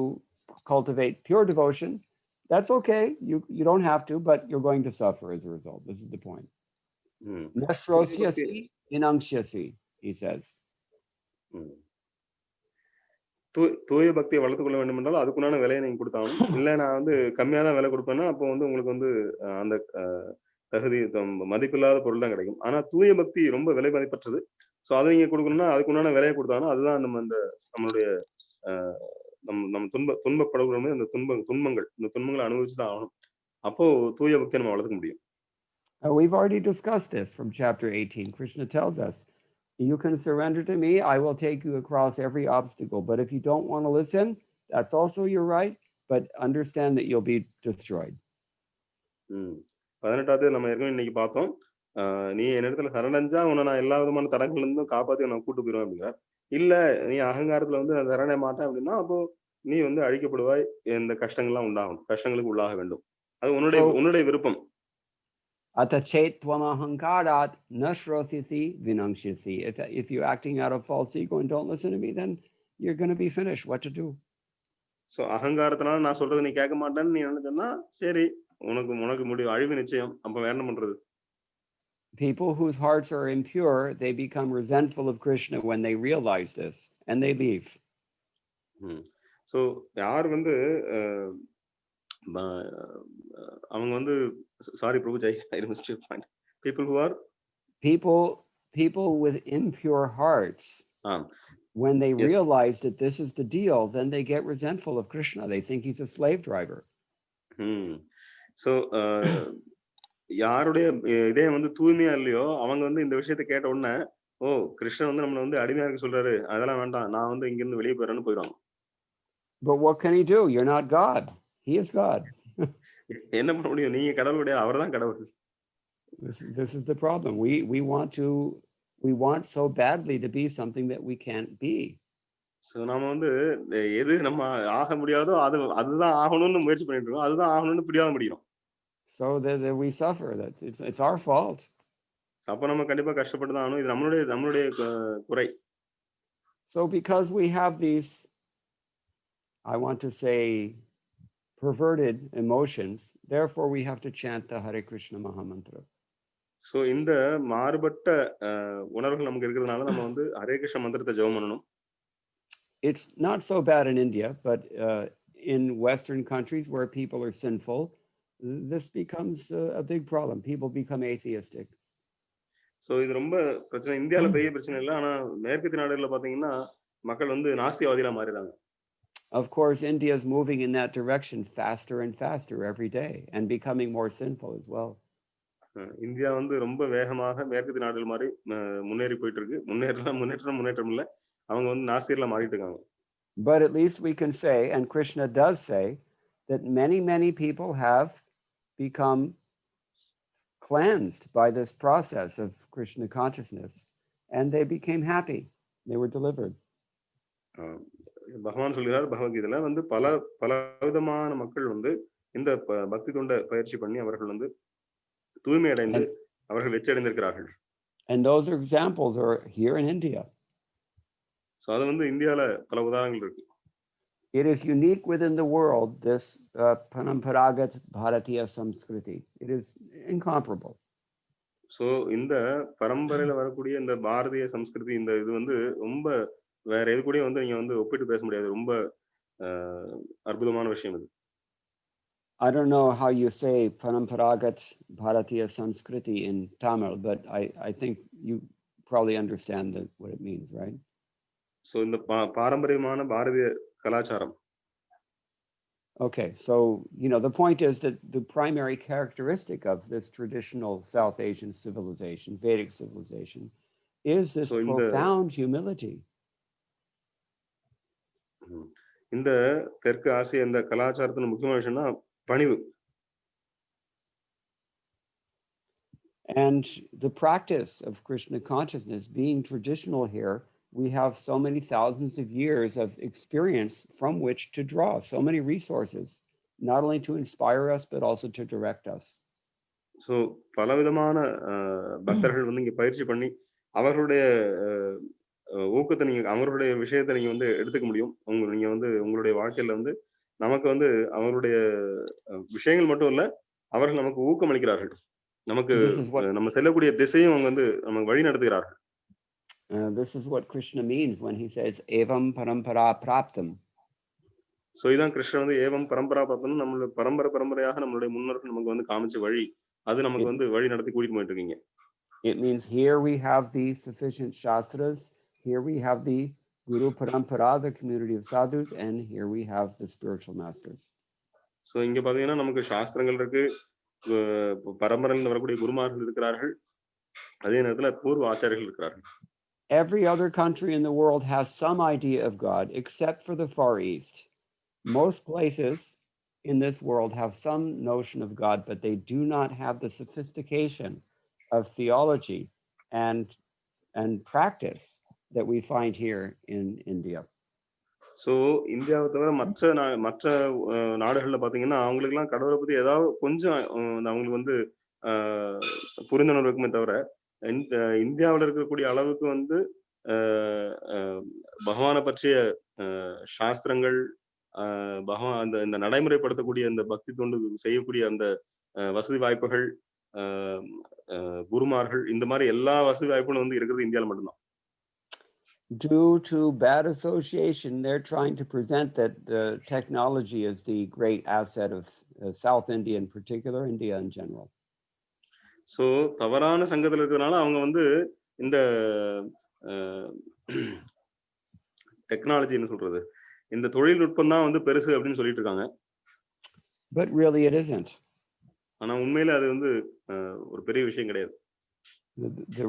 S1: cultivate pure devotion, that's okay. You don't have to, but you're going to suffer as a result. This is the point. Nasrosyasi inangsyasi, he says.
S2: தூய பக்தியை வளர்த்துக் கொள்ள வேண்டும் என்றால் அதுக்குண்டான விலையை நீங்க கொடுத்தாலும், இல்ல நான் கம்மியா தான் விலை கொடுப்பேன்னா அப்போ உங்களுக்கு அந்த தகுதி மதிப்பில்லாத பொருள் தான் கிடைக்கும். ஆனா தூய பக்தி ரொம்ப விலை மதிப்பற்றது. சோ அதை நீங்க கொடுக்கணும்னா அதுக்குண்டான விலையை கொடுத்தாலும் அதுதான் நம்ம நம்மளுடைய நம்ம துன்பப்படுகிறோம். அந்த துன்பங்களை அனுபவிச்சுதான் ஆகணும். அப்போ தூய பக்தியை நம்ம வளர்த்துக்க முடியும்.
S1: We've already discussed this from chapter 18. Krishna tells us, you can surrender to me, I will take you across every obstacle. But if you don't want to listen, that's also your right, but understand that you'll be destroyed.
S2: 18வது நம்ம ஏற்கனவே இன்னைக்கு பார்த்தோம். நீ என்னிடத்துல சரணடைஞ்சா உன்னை நான் எல்லா விதமான தடங்கள்ல இருந்தும் காப்பாத்தி நான் கூட்டு போயிடுவேன் அப்படிங்கிற. இல்ல நீ அகங்காரத்துல நான் சரணடைய மாட்டேன் அப்படின்னா அப்போ நீ அழிக்கப்படுவாய், இந்த கஷ்டங்கள்லாம் உண்டாகும், கஷ்டங்களுக்கு உள்ளாக வேண்டும். அது உன்னுடைய விருப்பம்.
S1: Atachet tvamahankarat nashrosisi vinangshisi. If you're acting out of false ego and don't listen to me, then you're going to be finished. What to do?
S2: So அகங்காரத்தினால நான் சொல்றது நீ கேட்க மாட்டேன்னு நீ நினைச்சா சரி, உனக்கு முடிவு, அழிவு நிச்சயம். அப்ப வேற என்ன பண்றது?
S1: People whose hearts are impure, they become resentful of Krishna when they realize this, and they leave.
S2: So யார் அவங்க sorry Prabhu, I missed your point. People who are
S1: people with impure hearts, when they realize that this is the deal, then they get resentful of Krishna. They think he's a slave driver.
S2: So யாருடைய இதயம் தூய்மையா இல்லையோ அவங்க இந்த விஷயத்தை கேட்ட உடனே, ஓ கிருஷ்ணன் நம்மள அடிமையா இருக்க சொல்றாரு, அதெல்லாம் வேண்டாம், நான் இங்க இருந்து வெளியே போயிடுறேன்னு போயிடுவாங்க.
S1: But what can he do? You're not God. He is God.
S2: என்ன பண்ண முடியும்? நீங்க கடவுள் கிடையாது, அவர்தான் கடவுள்.
S1: This is the problem. We want so badly to be something that we can't be.
S2: So நாம வந்து எது நம்ம ஆக முடியாதோ அதுதான் ஆகணும்னு முயற்சி பண்ணிட்டு இருக்கோம். அதுதான் ஆகணும்னு பிடிவாத முடியும்.
S1: So that we suffer. That it's our fault.
S2: அப்ப நம்ம கண்டிப்பா கஷ்டப்பட்டு தான் ஆகணும். இது நம்மளுடைய குறை.
S1: So because we have these, I want to say, perverted emotions, therefore we have to chant the Hare Krishna Mahamantra.
S2: So இந்த மாறுபட்ட உணர்வுகள் நமக்கு இருக்கிறதுனால நம்ம வந்து ஹரே கிருஷ்ண மந்திரத்தை ஜெபம் பண்ணணும்.
S1: It's not so bad in India, but in Western countries where people are sinful, this becomes a big problem. People become atheistic.
S2: So இது ரொம்ப பிரச்சனை. இந்தியாவில் பெரிய பிரச்சனை இல்லை, ஆனால் மேற்கத்திய நாடுகளில் பார்த்தீங்கன்னா மக்கள் வந்து நாஸ்திகவாதிகளா மாறிடுறாங்க.
S1: Of course, India is moving in that direction faster and faster every day and becoming more sinful as well.
S2: India வந்து ரொம்ப வேகமாக மேற்கத்திய நாடுகள் மாதிரி முன்னேறி போயிட்டு இருக்கு. முன்னேற்றம் இல்லை, அவங்க வந்து நாஸ்திகர்களா மாறிட்டு இருக்காங்க.
S1: But at least we can say, and Krishna does say, that many people have become cleansed by this process of Krishna consciousness, and they became happy. They were delivered.
S2: பகவான் சொல்கிறார் பகவத்கீதையில வந்து பல விதமான மக்கள் வந்து இந்த பக்தி தொண்ட பயிற்சி பண்ணி அவர்கள் வந்து தூய்மை அடைந்து அவர்கள் வெற்றி அடைந்திருக்கிறார்கள்.
S1: And those examples are here in India.
S2: So அது வந்து இந்தியால பல உதாரணங்கள் இருக்கு.
S1: It is unique within the world, this Paramparagat Bharatiya Samskriti. It is incomparable.
S2: So இந்த பரம்பரையில வரக்கூடிய இந்த பாரதிய சம்ஸ்கிருதி, இந்த இது வந்து ரொம்ப வேற எது கூட வந்து நீங்க வந்து ஒப்பிட்டு பேச முடியாது. ரொம்ப அற்புதமான விஷயம் இது.
S1: I don't know how you say Paramparagat Bharatiya Samskriti in Tamil, but I think you probably understand what it means, right?
S2: So இந்த பாரம்பரியமான பாரதிய கலாச்சாரம்.
S1: Okay, so the point is that the primary characteristic of this traditional South Asian civilization, Vedic civilization, is this profound humility.
S2: இந்த தெற்கு ஆசிய இந்த கலாச்சாரத்தின் முக்கியமான விஷயம்னா பணிவு.
S1: And the practice of Krishna consciousness being traditional here, we have so many thousands of years of experience from which to draw, so many resources, not only to inspire us, but also to direct us.
S2: So பலவிதமான பக்தர்கள் வந்து இங்க பயிற்சி பண்ணி அவர்களுடைய ஊக்கத்தை நீங்க அவர்களுடைய விஷயத்தை நீங்க வந்து எடுத்துக்க முடியும். நீங்க வந்து உங்களுடைய வாழ்க்கையில வந்து நமக்கு வந்து அவருடைய விஷயங்கள் மட்டும் இல்ல, அவர்கள் நமக்கு ஊக்கம் அளிக்கிறார்கள். நமக்கு நம்ம செல்லக்கூடிய திசையும் அவங்க வந்து நமக்கு வழி நடத்துகிறார்கள்.
S1: This is what Krishna means when he says evam parampara praptam.
S2: So இதான் கிருஷ்ணர் வந்து ஏவம் பரம்பரா பிராப்தம், நம்மளுடைய பரம்பரையாக நம்மளுடைய முன்னோர்கள் நமக்கு வந்து காமிச்ச வழி, அது நமக்கு வந்து வழி நடத்தி கூட்டிட்டு போயிட்டு இருக்கீங்க.
S1: It means here we have the sufficient shastras, here we have the Guru Parampara, the community of sadhus, and here we have the spiritual masters.
S2: So இங்க பாத்தீங்கன்னா நமக்கு சாஸ்திரங்கள் இருக்கு, பரம்பரையில் வரக்கூடிய குருமார்கள் இருக்கிறார்கள், அதே நேரத்துல பூர்வ ஆச்சாரியர்கள் இருக்கிறார்கள்.
S1: Every other country in the world has some idea of God except for the Far East. Most places in this world have some notion of God, but they do not have the sophistication of theology and practice that we find here in India.
S2: So இந்தியாவை தவிர மற்ற நாடுகள்ல பாத்தீங்கன்னா அவங்களுக்குலாம் கடவுளை பத்தி ஏதாவது கொஞ்சம் அவங்களுக்கு வந்து புரிந்துணர்வு இருக்குமே தவிர இந்தியாவில் இருக்கக்கூடிய அளவுக்கு வந்து பகவானை பற்றிய சாஸ்திரங்கள், பகவான் இந்த நடைமுறைப்படுத்தக்கூடிய அந்த பக்தி தொண்டு செய்யக்கூடிய அந்த வசதி வாய்ப்புகள், குருமார்கள், இந்த மாதிரி எல்லா வசதி வாய்ப்புகளும் வந்து இருக்கிறது இந்தியாவில் மட்டும்தான்.
S1: Due to bad association, they're trying to present that technology is the great asset of South India in particular, India in general.
S2: So தவறான சங்கத்தில் இருக்கிறதுனால அவங்க வந்து இந்த டெக்னாலஜின்னு சொல்றது, இந்த தொழில்நுட்பம் தான் வந்து பெருசு அப்படின்னு சொல்லிட்டு இருக்காங்க.
S1: But really it isn't.
S2: ஆனா உண்மையில அது வந்து ஒரு பெரிய விஷயம் கிடையாது.
S1: The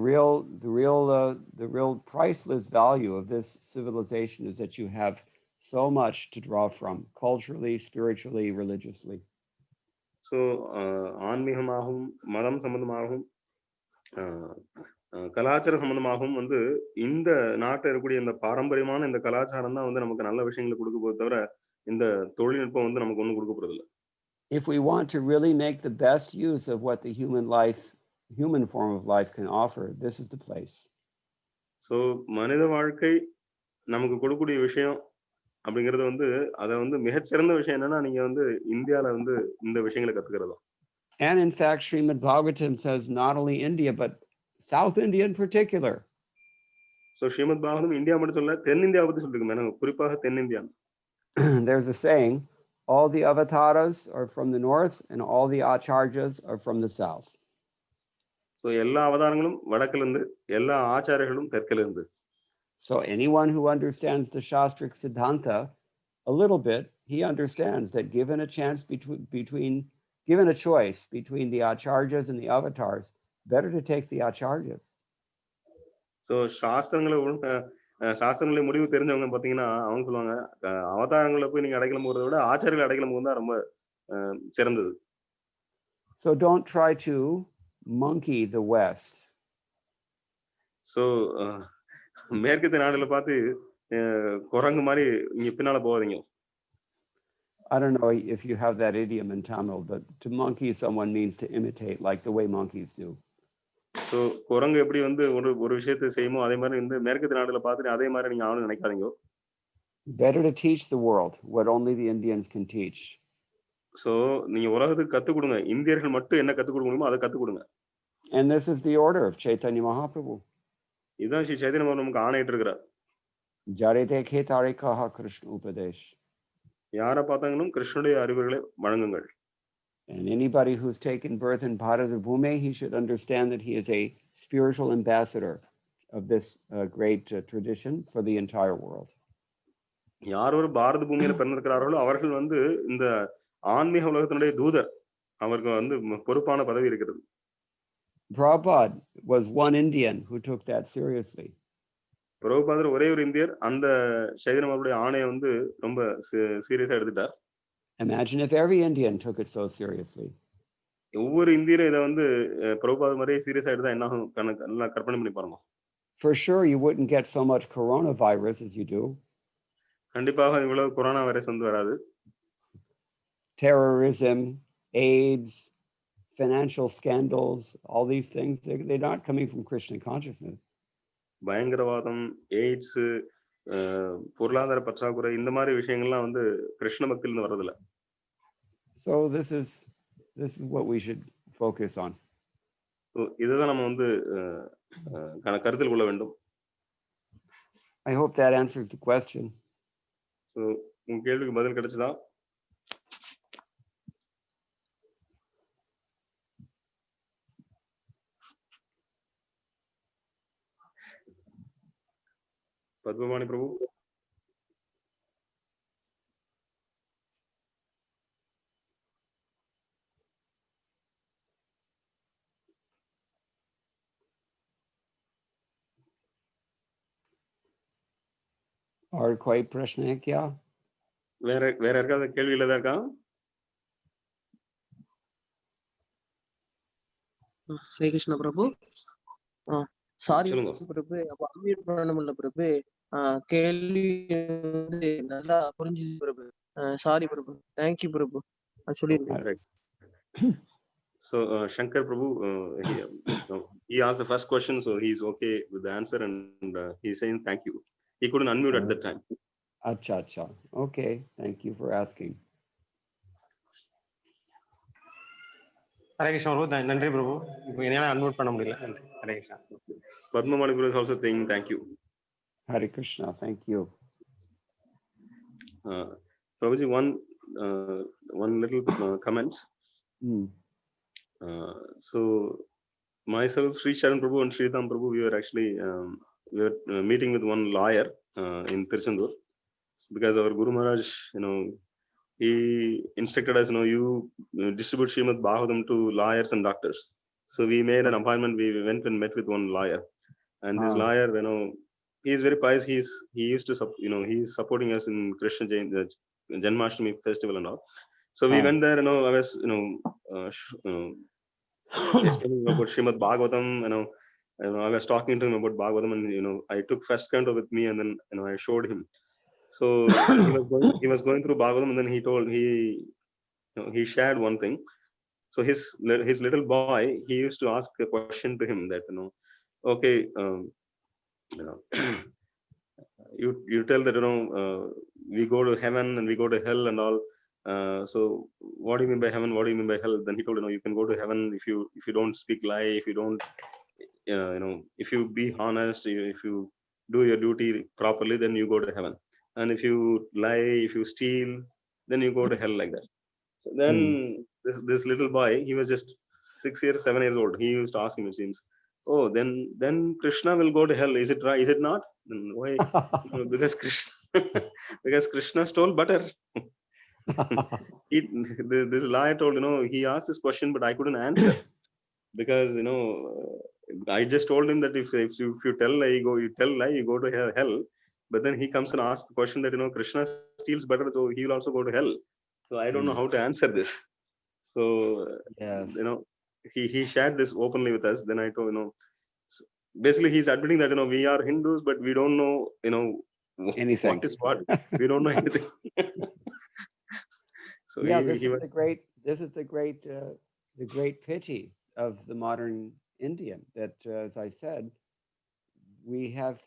S1: real priceless value of this civilization is that you have so much to draw from, culturally, spiritually, religiously.
S2: So ஆன்மீகமாகவும் மதம் சம்பந்தமாகவும் கலாச்சார சம்பந்தமாகவும் வந்து இந்த நாட்டில் இருக்கக்கூடிய இந்த பாரம்பரியமான இந்த கலாச்சாரம் தான் வந்து நமக்கு நல்ல விஷயங்களை கொடுக்க போது தவிர இந்த தொழில்நுட்பம் வந்து நமக்கு ஒன்றும் கொடுக்க போறதில்லை.
S1: If we want to really make the best use of what the human form of life can offer, this is the place.
S2: So மனித வாழ்க்கை நமக்கு கொடுக்கக்கூடிய விஷயம் அப்படிங்கிறது வந்து அதை வந்து மிகச்சிறந்த விஷயம் என்னன்னா நீங்க வந்து இந்தியாவில் வந்து இந்த விஷயங்களை கத்துக்கிறதா.
S1: And in fact, Srimad Bhagavatam says not only India, but South India in particular.
S2: So Srimad Bhagavatam India மட்டும் சொல்ல தென்னிந்தியாவை பற்றி சொல்லிருக்கு, குறிப்பாக தென்னிந்தியா.
S1: There's a saying, all the avatars are from the north and all the acharyas are from the south.
S2: So எல்லா அவதாரங்களும் வடக்கிலிருந்து, எல்லா ஆச்சாரியர்களும் தெற்கிலிருந்து.
S1: So anyone who understands the Shastric Siddhanta a little bit, he understands that given a chance given a choice between the acharyas and the avatars, better to take the acharyas.
S2: So சாஸ்திரங்களை முடிவு தெரிஞ்சவங்க பார்த்தீங்கன்னா அவங்க சொல்லுவாங்க அவதாரங்களை போய் நீங்க அடைக்கலம் போகிறத விட ஆச்சாரியர்கள் அடைக்கலம் போது தான் ரொம்ப சிறந்தது.
S1: So don't try to monkey the West.
S2: So மேற்கத்திய நாடுகளை பார்த்து குரங்கு மாதிரி இங்க பின்னால போகாதீங்க.
S1: I don't know if you have that idiom in Tamil, but to monkey someone means to imitate, like the way monkeys do.
S2: So குரங்கு எப்படி வந்து ஒரு விஷயத்தை செய்யுமோ அதே மாதிரி வந்து மேற்கத்திய நாடுகளை பார்த்துட்டு அதே மாதிரி நீங்க ஆகணும்னு நினைக்காதீங்க.
S1: Better to teach the world what only the Indians can teach.
S2: So நீங்க உலகத்துக்கு கத்துக் கொடுங்க, இந்தியர்கள் மட்டும் என்ன கத்துக் கொடுக்க முடியுமோ அதை கத்துக் கொடுங்க.
S1: And this is the order of Chaitanya Mahaprabhu.
S2: இதுதான் ஸ்ரீ சைதன்ய மகாபிரபு நமக்கு ஆணையிட்டு இருக்கிறார்.
S1: Jare dekhe tare kaha Krishna upadesh.
S2: யாரை பார்த்தாங்களும் கிருஷ்ணனுடைய அறிவுரைகளை வழங்குங்கள்.
S1: And anybody who's taken birth in Bharata Bhume, he should understand that he is a spiritual ambassador of this great tradition for the entire world.
S2: யார் ஒரு பாரத பூமியில பிறந்திருக்கிறார்களோ அவர்கள் வந்து இந்த ஆன்மீக உலகத்தினுடைய தூதர், அவருக்கு வந்து பொறுப்பான பதவி இருக்கிறது.
S1: Prabhupada was one Indian who took that seriously.
S2: பிரபுபாதர் ஒரே ஒரு இந்தியர் அந்த சைதன்ய மகாபிரபுடைய ஆணையை வந்து ரொம்ப சீரியஸா எடுத்துட்டார்.
S1: Imagine if every Indian took it so seriously.
S2: ஒவ்வொரு இந்தியரும் இதை வந்து பிரபுபாதர் மாதிரியே சீரியஸா எடுத்தா என்ன ஆகும் நல்லா கற்பனை பண்ணி பாருங்க.
S1: For sure you wouldn't get so much coronavirus as you do.
S2: கண்டிப்பாக இவ்வளவு கொரோனா வைரஸ் வந்து வராது.
S1: Terrorism, AIDS, financial scandals, all these things, they're not coming from Krishna consciousness.
S2: பயங்கரவாதம், எய்ட்ஸ், பொருளாதார பற்றாக்குறை, இந்த மாதிரி விஷயங்கள்லாம் வந்து கிருஷ்ண பக்தியிலிருந்து வர்றதில்ல.
S1: So this is what we should focus on.
S2: இதுதான் நம்ம வந்து கருத்தில் கொள்ள வேண்டும்.
S1: I hope that answers the question.
S2: So உங்க கேள்விக்கு பதில் கிடைச்சதா? பத்மவாணி பிரபு.
S1: और कोई प्रश्न है क्या?
S2: வேற யாருக்காவது கேள்வி இல்லதா இருக்கா?
S3: ஹரே கிருஷ்ண பிரபு. சாரி
S2: சொல்லுங்க.
S3: பிரபு, அப்ப அன்மியூட் பண்ண முடியல பிரபு. கேள்வி வந்து நல்லா புரிஞ்சுது Prabhu. Sorry Prabhu. Thank you Prabhu. சொல்லிருக்கேன்.
S2: So Shankar Prabhu, he asked the first question, so he's okay with the answer, and he's saying thank you. He couldn't unmute at that time.
S1: Acha. Okay, thank you for asking.
S4: Hare Krishna பிரபு, நன்றி பிரபு. இப்போ என்னால unmute பண்ண முடியல. Hare Krishna.
S2: Padmamani Prabhu is also saying thank you.
S1: Hare Krishna, thank you.
S2: Prabhuji, one little comment. So myself, Sri Charan Prabhu and Sri Dham Prabhu, we were actually meeting with one lawyer in Tirchandur, because our Guru Maharaj, he instructed us, you distribute Srimad Bhagavatam to lawyers and doctors. So we made an appointment. We went and met with one lawyer, and this lawyer, he is very pious. He used to, he is supporting us in Krishna Janmashtami festival and all. So we went there, I was, explaining about Srimad Bhagavatam, I was talking to him about Bhagavatam, and I took first Canto with me, and then I showed him. So he was going through Bhagavatam, and then he shared one thing. So his little boy, he used to ask a question to him that okay, you tell that we go to heaven and we go to hell and all. So what do you mean by heaven? What do you mean by hell? Then he told, you can go to heaven if you don't speak lie, if you don't, if you be honest, if you do your duty properly, then you go to heaven. And if you lie, if you steal, then you go to hell, like that. So then this little boy, he was just 6 years, 7 years old. He used to ask him, it seems, oh, then Krishna will go to hell. Is it right? Is it not? Then why? Because Krishna stole butter. This liar told, he asked this question, but I couldn't answer because I just told him that if you tell lie, you go to hell. But then he comes and asks the question that Krishna steals butter, so he will also go to hell. So I don't know how to answer this. So
S1: Yes.
S2: He shared this openly with us. Then I told, basically he's admitting that we are Hindus, but we don't know
S1: Anything.
S2: what is what. We don't know anything. So
S1: yeah, this is the great pity of the modern Indian, that as I said, we have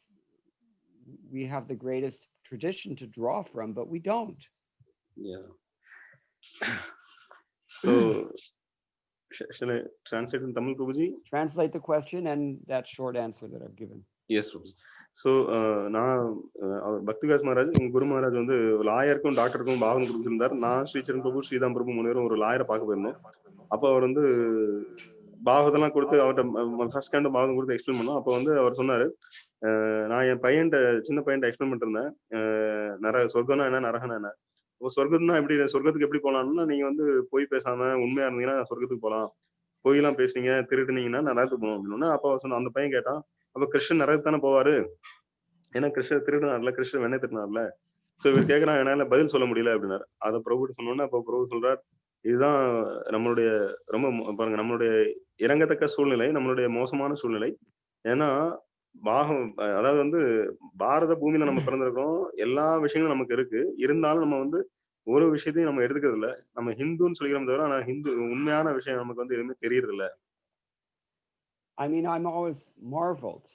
S1: the greatest tradition to draw from, but we don't.
S2: Yeah. So shall I translate in Tamil, Prabhuji?
S1: Translate the question and that short answer that I've given.
S2: Yes, Prabhuji. So நான் பக்திவிலாஸ் மகாராஜ், எங்க குரு மகாராஜ் வந்து லாயருக்கும் டாக்டருக்கும் பாகம் கொடுத்துருந்தார். நான் ஸ்ரீச்சரன் பிரபு, ஸ்ரீதாம் பிரபு 3 பேரும் ஒரு லாயரை பார்க்க போயிருந்தோம். அப்போ அவர் வந்து பாகத்தெல்லாம் கொடுத்து அவர்கிட்ட ஃபர்ஸ்ட் கேண்ட் பாகம் கொடுத்து எக்ஸ்பிளைன் பண்ணோம். அப்போ வந்து அவர் சொன்னாரு, நான் என் சின்ன பையன்ட்ட எக்ஸ்பிளைன் பண்ணிட்டு இருந்தேன், சொர்க்கம்னா என்ன, நரகம்னா என்ன. இப்போ சொர்க்கம்னா சொர்க்கத்துக்கு எப்படி போகலாம்னா, நீங்க வந்து பொய் பேசாம உண்மையா இருந்தீங்கன்னா சொர்க்கத்துக்கு போகலாம், பொய்யெல்லாம் பேசுனீங்க, திருட்டுனீங்கன்னா நரகத்துக்கு போகணும் அப்படின்னு. அப்போ சொன்ன அந்த பையன் கேட்டான், அப்ப கிருஷ்ணன் நரகத்தானே போவாரு, ஏன்னா கிருஷ்ணர் திருடினார்ல, கிருஷ்ணன் வெண்ணை திருடினார்ல. சோ இவர் கேட்கறான், என்னால பதில் சொல்ல முடியல அப்படின்னாரு. அதை பிரபுட்டு சொன்னோன்னா அப்போ பிரபு சொல்றார், இதுதான் நம்மளுடைய ரொம்ப பாருங்க, நம்மளுடைய இறங்கத்தக்க சூழ்நிலை, நம்மளுடைய மோசமான சூழ்நிலை. ஏன்னா அதாவது வந்து பாரத பூமியில நம்ம பிறந்திருக்கோம், எல்லா விஷயங்களும் நமக்கு இருக்கு, இருந்தாலும் நம்ம வந்து ஒரு விஷயத்தையும் நம்ம எடுத்துக்கிறது இல்ல. நம்ம ஹிந்துன்னு சொல்லிக்கிறோம் தவிர, ஆனா உண்மையான விஷயம் நமக்கு வந்து எதுவுமே தெரியறது இல்ல.
S1: I mean, I'm always marveled.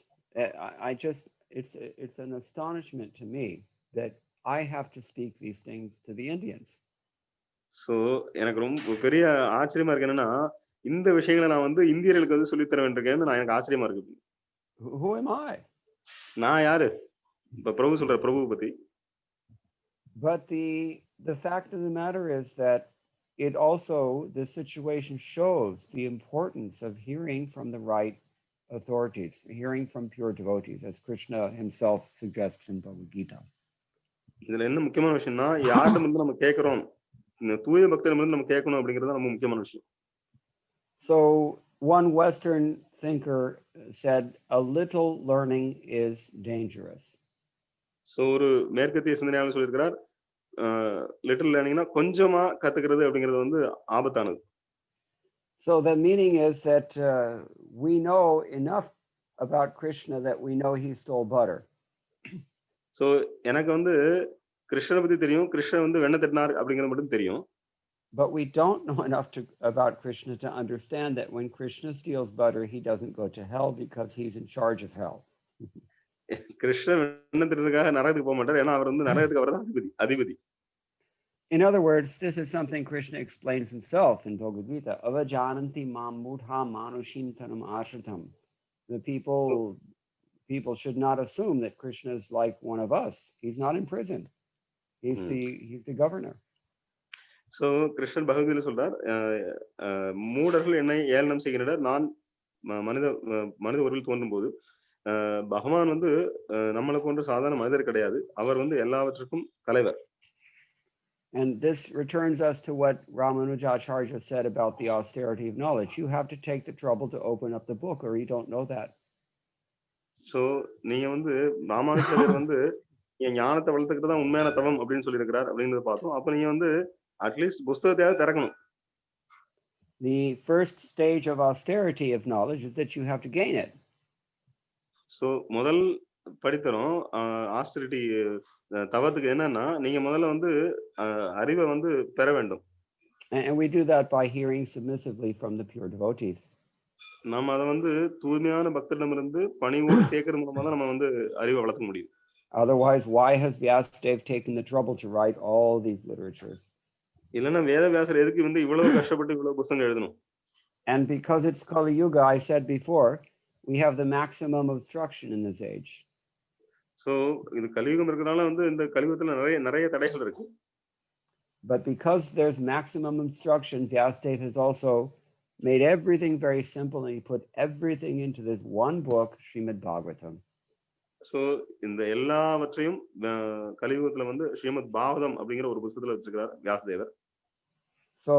S1: It's an astonishment to me that I have to speak these things to the Indians.
S2: So எனக்கு ரொம்ப பெரிய ஆச்சரியமா இருக்கு, என்னன்னா இந்த விஷயங்களை நான் வந்து இந்தியர்களுக்கு வந்து சொல்லி தர வேண்டியிருக்கேன்னு எனக்கு ஆச்சரியமா இருக்கு.
S1: Who am I?
S2: நான் யாரு? இப்ப பிரபு சொல்ற பிரபு பத்தி.
S1: But the fact of the matter is that this situation shows the importance of hearing from the right authorities, hearing from pure devotees, as Krishna himself suggests in Bhagavad Gita.
S2: இதுல என்ன முக்கியமான விஷயம்னா, யாரிடம் வந்து நம்ம கேட்கிறோம், தூய பக்தரிடம் வந்து நம்ம கேட்கணும் அப்படிங்கிறது நம்ம முக்கியமான விஷயம்.
S1: So one Western thinker said, a little learning is dangerous.
S2: So ஒரு மேற்கத்திய சிந்தனையாளர் சொல்லியிருக்கிறார், லிட்டில் லேர்னிங்னா கொஞ்சமா கத்துக்கிறது அப்படிங்கிறது வந்து ஆபத்தானது.
S1: So the meaning is that we know enough about Krishna that we know he stole butter.
S2: So எனக்கு வந்து கிருஷ்ணரை பத்தி தெரியும், கிருஷ்ணர் வந்து வெண்ணை திருடினார் அப்படிங்கிறது மட்டும் தெரியும்.
S1: But we don't know enough about Krishna to understand that when Krishna steals butter, he doesn't go to hell because he's in charge of hell.
S2: கிருஷ்ணர் வெண்ணை திருடுறதுக்காக நரகத்துக்கு போக மாட்டார், ஏன்னா அவர் வந்து நரகத்துக்கு அவர்தான் அதிபதி.
S1: In other words, this is something Krishna explains himself in Bhagavad Gita. Avajananti mam mudha manushintanam ashritam. The people should not assume that Krishna is like one of us. He's not in prison. He's the governor.
S2: So Krishnan Bhagavad Gita சொல்றார், மூடர்கள் என்னை ஏளனம் செய்கின்றனர், நான் மனித உருவில் தோன்றும் போது பகவான் வந்து நம்மளை போன்ற சாதாரண மனிதர் கிடையாது, அவர் வந்து எல்லாவற்றுக்கும் தலைவர்.
S1: And this returns us to what Ramanathapuram said about the austerity of knowledge. You have to take the trouble to open up the book or you don't know that.
S2: So நீங்க வந்து ராமானுஜர் வந்து என் ஞானத்தை வளர்த்துக்கிட்டு தான் உண்மையான தவம் அப்படின்னு சொல்லியிருக்கிறார் அப்படிங்கிறத பார்த்தோம். அப்ப நீங்க வந்து அட்லீஸ்ட் புஸ்தகத்தையாவது திறக்கணும்.
S1: The first stage of austerity of knowledge is that you have to gain it.
S2: So முதல் படித்தரம் ஆஸ்டரிட்டி தவத்துக்கு என்னன்னா நீங்க முதல்ல வந்து அறிவை வந்து பெற வேண்டும்.
S1: And we do that by hearing submissively from the pure devotees.
S2: நம்ம அதை வந்து தூய்மையான பக்தரிடமிருந்து பணிவோடு கேட்கறது மூலமா தான் நம்ம வந்து அறிவை வளர்க்க முடியும்.
S1: Otherwise, why has Vyasadeva taken the trouble to write all these literatures?
S2: இல்லைன்னா வேதவியாசர் எதுக்கு வந்து இவ்வளவு கஷ்டப்பட்டு இவ்வளவு புத்தகம் எழுதணும்?
S1: And because it's Kali Yuga, I said before, we have the maximum obstruction in this age.
S2: So இது கலியுகம் இருக்கிறதுனால வந்து இந்த கலியுகத்துல நிறைய தடைகள் இருக்கு.
S1: But because there's maximum obstruction, Vyasadeva has also made everything very simple, and he put everything into this one book, Srimad Bhagavatam.
S2: So இந்த எல்லாவற்றையும் கலியுகத்துல வந்து ஸ்ரீமத் பாகவதம் அப்படிங்கிற ஒரு புத்தகத்துல வச்சிருக்கிறார் வியாசதேவர்.
S1: So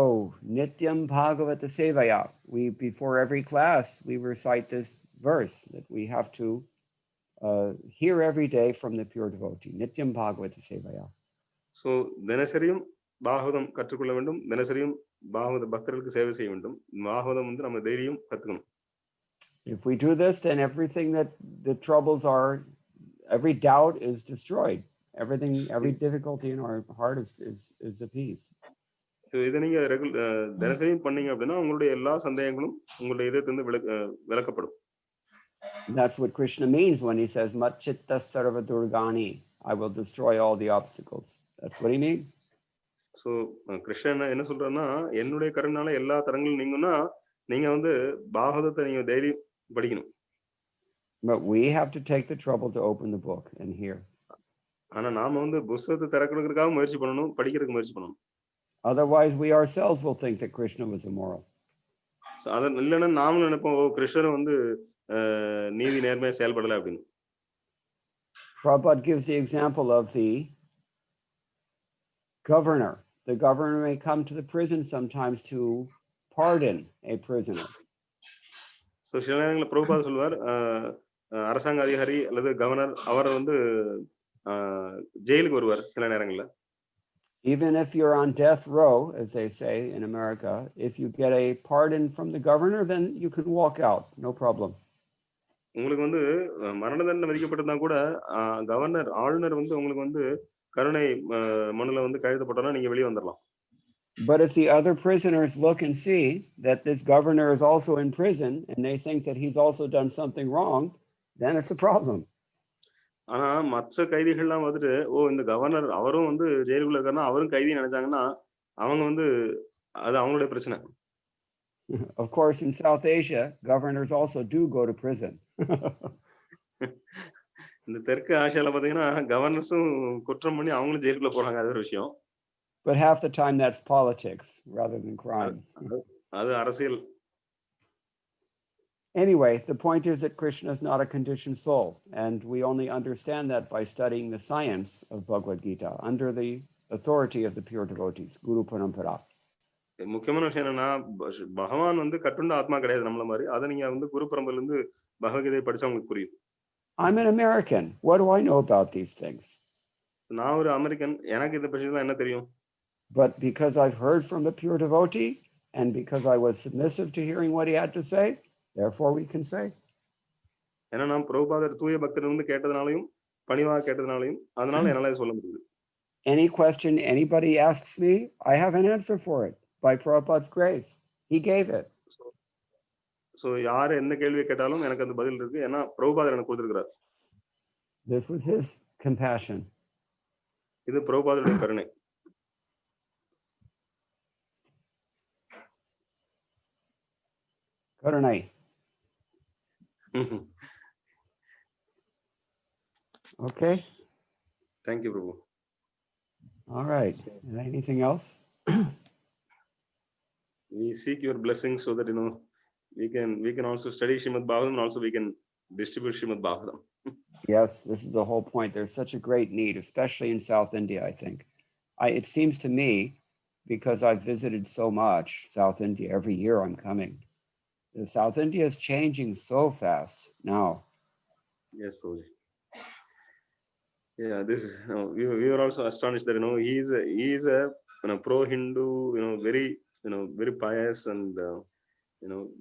S1: Nityam Bhagavata Sevaya, before every class we recite this verse that we have to hear every day from the pure devotee. Nityam Bhagavata Sevaya.
S2: So தினசரியும் பாகவதம் கற்றுக்கொள்ள வேண்டும், தினசரியும் பாகவத பக்தர்களுக்கு சேவை செய்ய வேண்டும். பாகவதம் வந்து நம்ம தைரியம் கத்துக்கணும்.
S1: If we do this, then everything that the troubles are, every doubt is destroyed. Every difficulty in our heart is appeased.
S2: இதை நீங்க தினசரியும் பண்ணீங்க அப்படின்னா உங்களுடைய எல்லா சந்தேகங்களும் உங்களுடைய இதயத்திலிருந்து விலக்கப்படும்.
S1: That's what Krishna means when he says Matchitta Sarva Durgani, I will destroy all the obstacles. That's what he means.
S2: So Krishnan என்ன சொல்றேன்னா என்னுடைய கருணால எல்லா தரங்களும் நீங்கன்னா நீங்க வந்து பாகவதத்தை நீங்க டெய்லி படிக்கணும்.
S1: But we have to take the trouble to open the book and hear.
S2: ஆனா நாம வந்து புத்தகத்தை திறக்கிறதுக்காக முயற்சி பண்ணணும், படிக்கிறதுக்கு முயற்சி பண்ணணும்.
S1: Otherwise, we ourselves will think that Krishna was immoral.
S2: அது இல்லைன்னா நாமளும் நினைப்போம் கிருஷ்ணர் வந்து நீதி நேர்மையா செயல்படல அப்படின்னு.
S1: Prabhupada gives the example of the governor. The governor may come to the prison sometimes to pardon a prisoner.
S2: So சில நேரங்களில் பிரபுபாத சொல்வார் அரசாங்க அதிகாரி அல்லது கவர்னர் அவர் வந்து ஜெயிலுக்கு வருவார் சில நேரங்களில்.
S1: Even if you're on death row, as they say in America, if you get a pardon from the governor, then you can walk out, no problem.
S2: உங்களுக்கு வந்து மரண தண்டனை விதிக்கப்பட்டிருந்தா கூட கவர்னர் ஆளுநர் வந்து உங்களுக்கு வந்து கருணை மனுல வந்து கையெழுத்தப்பட்டோம்னா நீங்க வெளியே வந்துடலாம்.
S1: But if the other prisoners look and see that this governor is also in prison and they think that he's also done something wrong, then it's a problem.
S2: ஆனா மற்ற கைதிகள்லாம் வந்துட்டு இந்த கவர்னர் அவரும் வந்து ஜெயிலுக்குள்ள இருக்காருன்னா அவரும் கைதி நினைச்சாங்கன்னா அவங்க வந்து அது அவங்களுடைய பிரச்சனை.
S1: Of course, in South Asia, governors also do go to prison.
S2: இந்த தெற்கு ஆசியால பாத்தீங்கன்னா கவர்னர்ஸும் குற்றம் பண்ணி அவங்களும் ஜெயிலுக்குள்ள போறாங்க, அது ஒரு விஷயம்.
S1: But half the time that's politics rather than crime.
S2: அது அரசியல்.
S1: Anyway, the point is that Krishna is not a conditioned soul, and we only understand that by studying the science of Bhagavad Gita under the authority of the pure devotees, Guru Parampara.
S2: முக்கியமான விஷயம் என்னன்னா பகவான் வந்து கட்டுண்ட ஆத்மா கிடையாது நம்மள மாதிரி. அதை நீங்க வந்து குரு பரம்பரையில இருந்து பகவத்கீதை படிச்சா உங்களுக்கு புரியும்.
S1: I'm an American. What do I know about these things?
S2: நான் ஒரு அமெரிக்கன், எனக்கு இந்த விஷயத்துல என்ன தெரியும்?
S1: But because I've heard from the pure devotee and because I was submissive to hearing what he had to say, therefore we can say.
S2: ஏன்னா நான் பிரபுபாதர் தூய பக்தர் வந்து கேட்டதுனாலையும் பணிவாக கேட்டதுனாலையும் அதனால என்னால சொல்ல முடியுது.
S1: Any question anybody asks me, I have an answer for it by Prabhupada's grace. He gave it.
S2: So யார் என்ன கேள்வி கேட்டாலும் எனக்கு அந்த பதில் இருக்கு, ஏன்னா பிரபுபாதர் எனக்கு கொடுத்திருக்கிறார்.
S1: This was his compassion.
S2: இது பிரபுபாதருடைய கருணை.
S1: Karunai. Okay.
S2: Thank you, Prabhu.
S1: All right. Anything else?
S2: We seek your blessings so that we can also study Srimad Bhagavatam and also we can distribute Srimad Bhagavatam.
S1: Yes, this is the whole point. There's such a great need, especially in South India, I think. It seems to me, because I've visited so much South India, every year I'm coming. South India is changing so fast now.
S2: Yes, Prabhu. Yeah, this is we were also astonished that he is a pro-Hindu, very, very pious and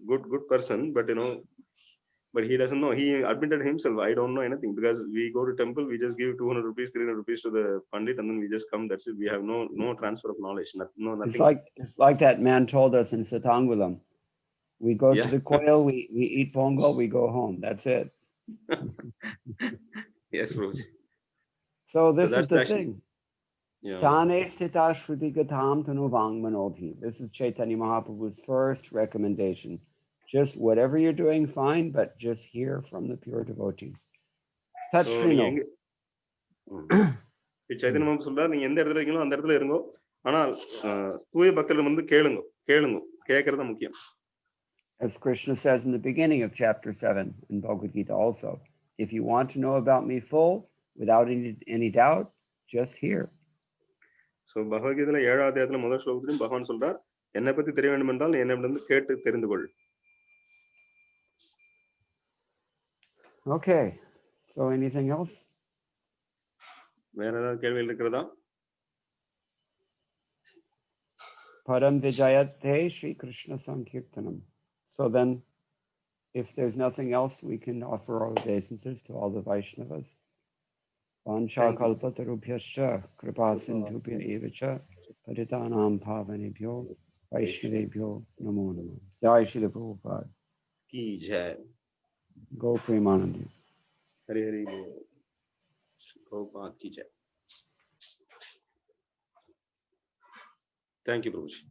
S2: good person, but but he doesn't know. He admitted himself, I don't know anything, because we go to temple, we just give 200 rupees, 300 rupees to the pandit, and then we just come. That's it. We have no transfer of knowledge. Nothing.
S1: It's like that man told us in Satangulam. We go to the koil, we eat pongal, we go home. That's it.
S2: Yes, Prabhuji.
S1: So this is the
S2: actually,
S1: thing. Sthane sthita shruti gatam tanuvang manobhi. This is Chaitanya Mahaprabhu's first recommendation. Just whatever you're doing, fine, but just hear from the pure devotees. Touch
S2: Chaitanya Mahaprabhu சொல்றார், நீங்க எந்த இடத்துல இருக்கீங்களோ அந்த இடத்துல இருங்கோ, ஆனால் தூய பக்தர்கள் வந்து கேளுங்க, கேட்கறது முக்கியம்.
S1: As Krishna says in the beginning of chapter 7 in Bhagavad Gita also, if you want to know about me full, without any doubt, just hear.
S2: So பகவத்கீதையில 7ஆம் அத்தியாயத்துல முதல் ஸ்லோகத்திலும் பகவான் சொல்றார், என்னை பத்தி தெரிய வேண்டும் என்றால் என்னிடமிருந்து கேட்டு தெரிந்து கொள்.
S1: Okay, so anything else?
S2: வேற ஏதாவது கேள்விகள் இருக்கிறதா?
S1: Padam Vijayate Shri Krishna Sankirtanam. So then, if there's nothing else, we can offer our obeisances to all the Vaishnavas. Vancha kalpatarubhyascha kripa sindhubhya evacha paritanam pavanebhyo Vaishnavebhyo namo namo. Jai Shri Prabhupada
S2: Ki jai.
S1: Go Premanandi.
S2: Hare Hare Bol. Prabhupada ki jai. Thank you, Prabhuji.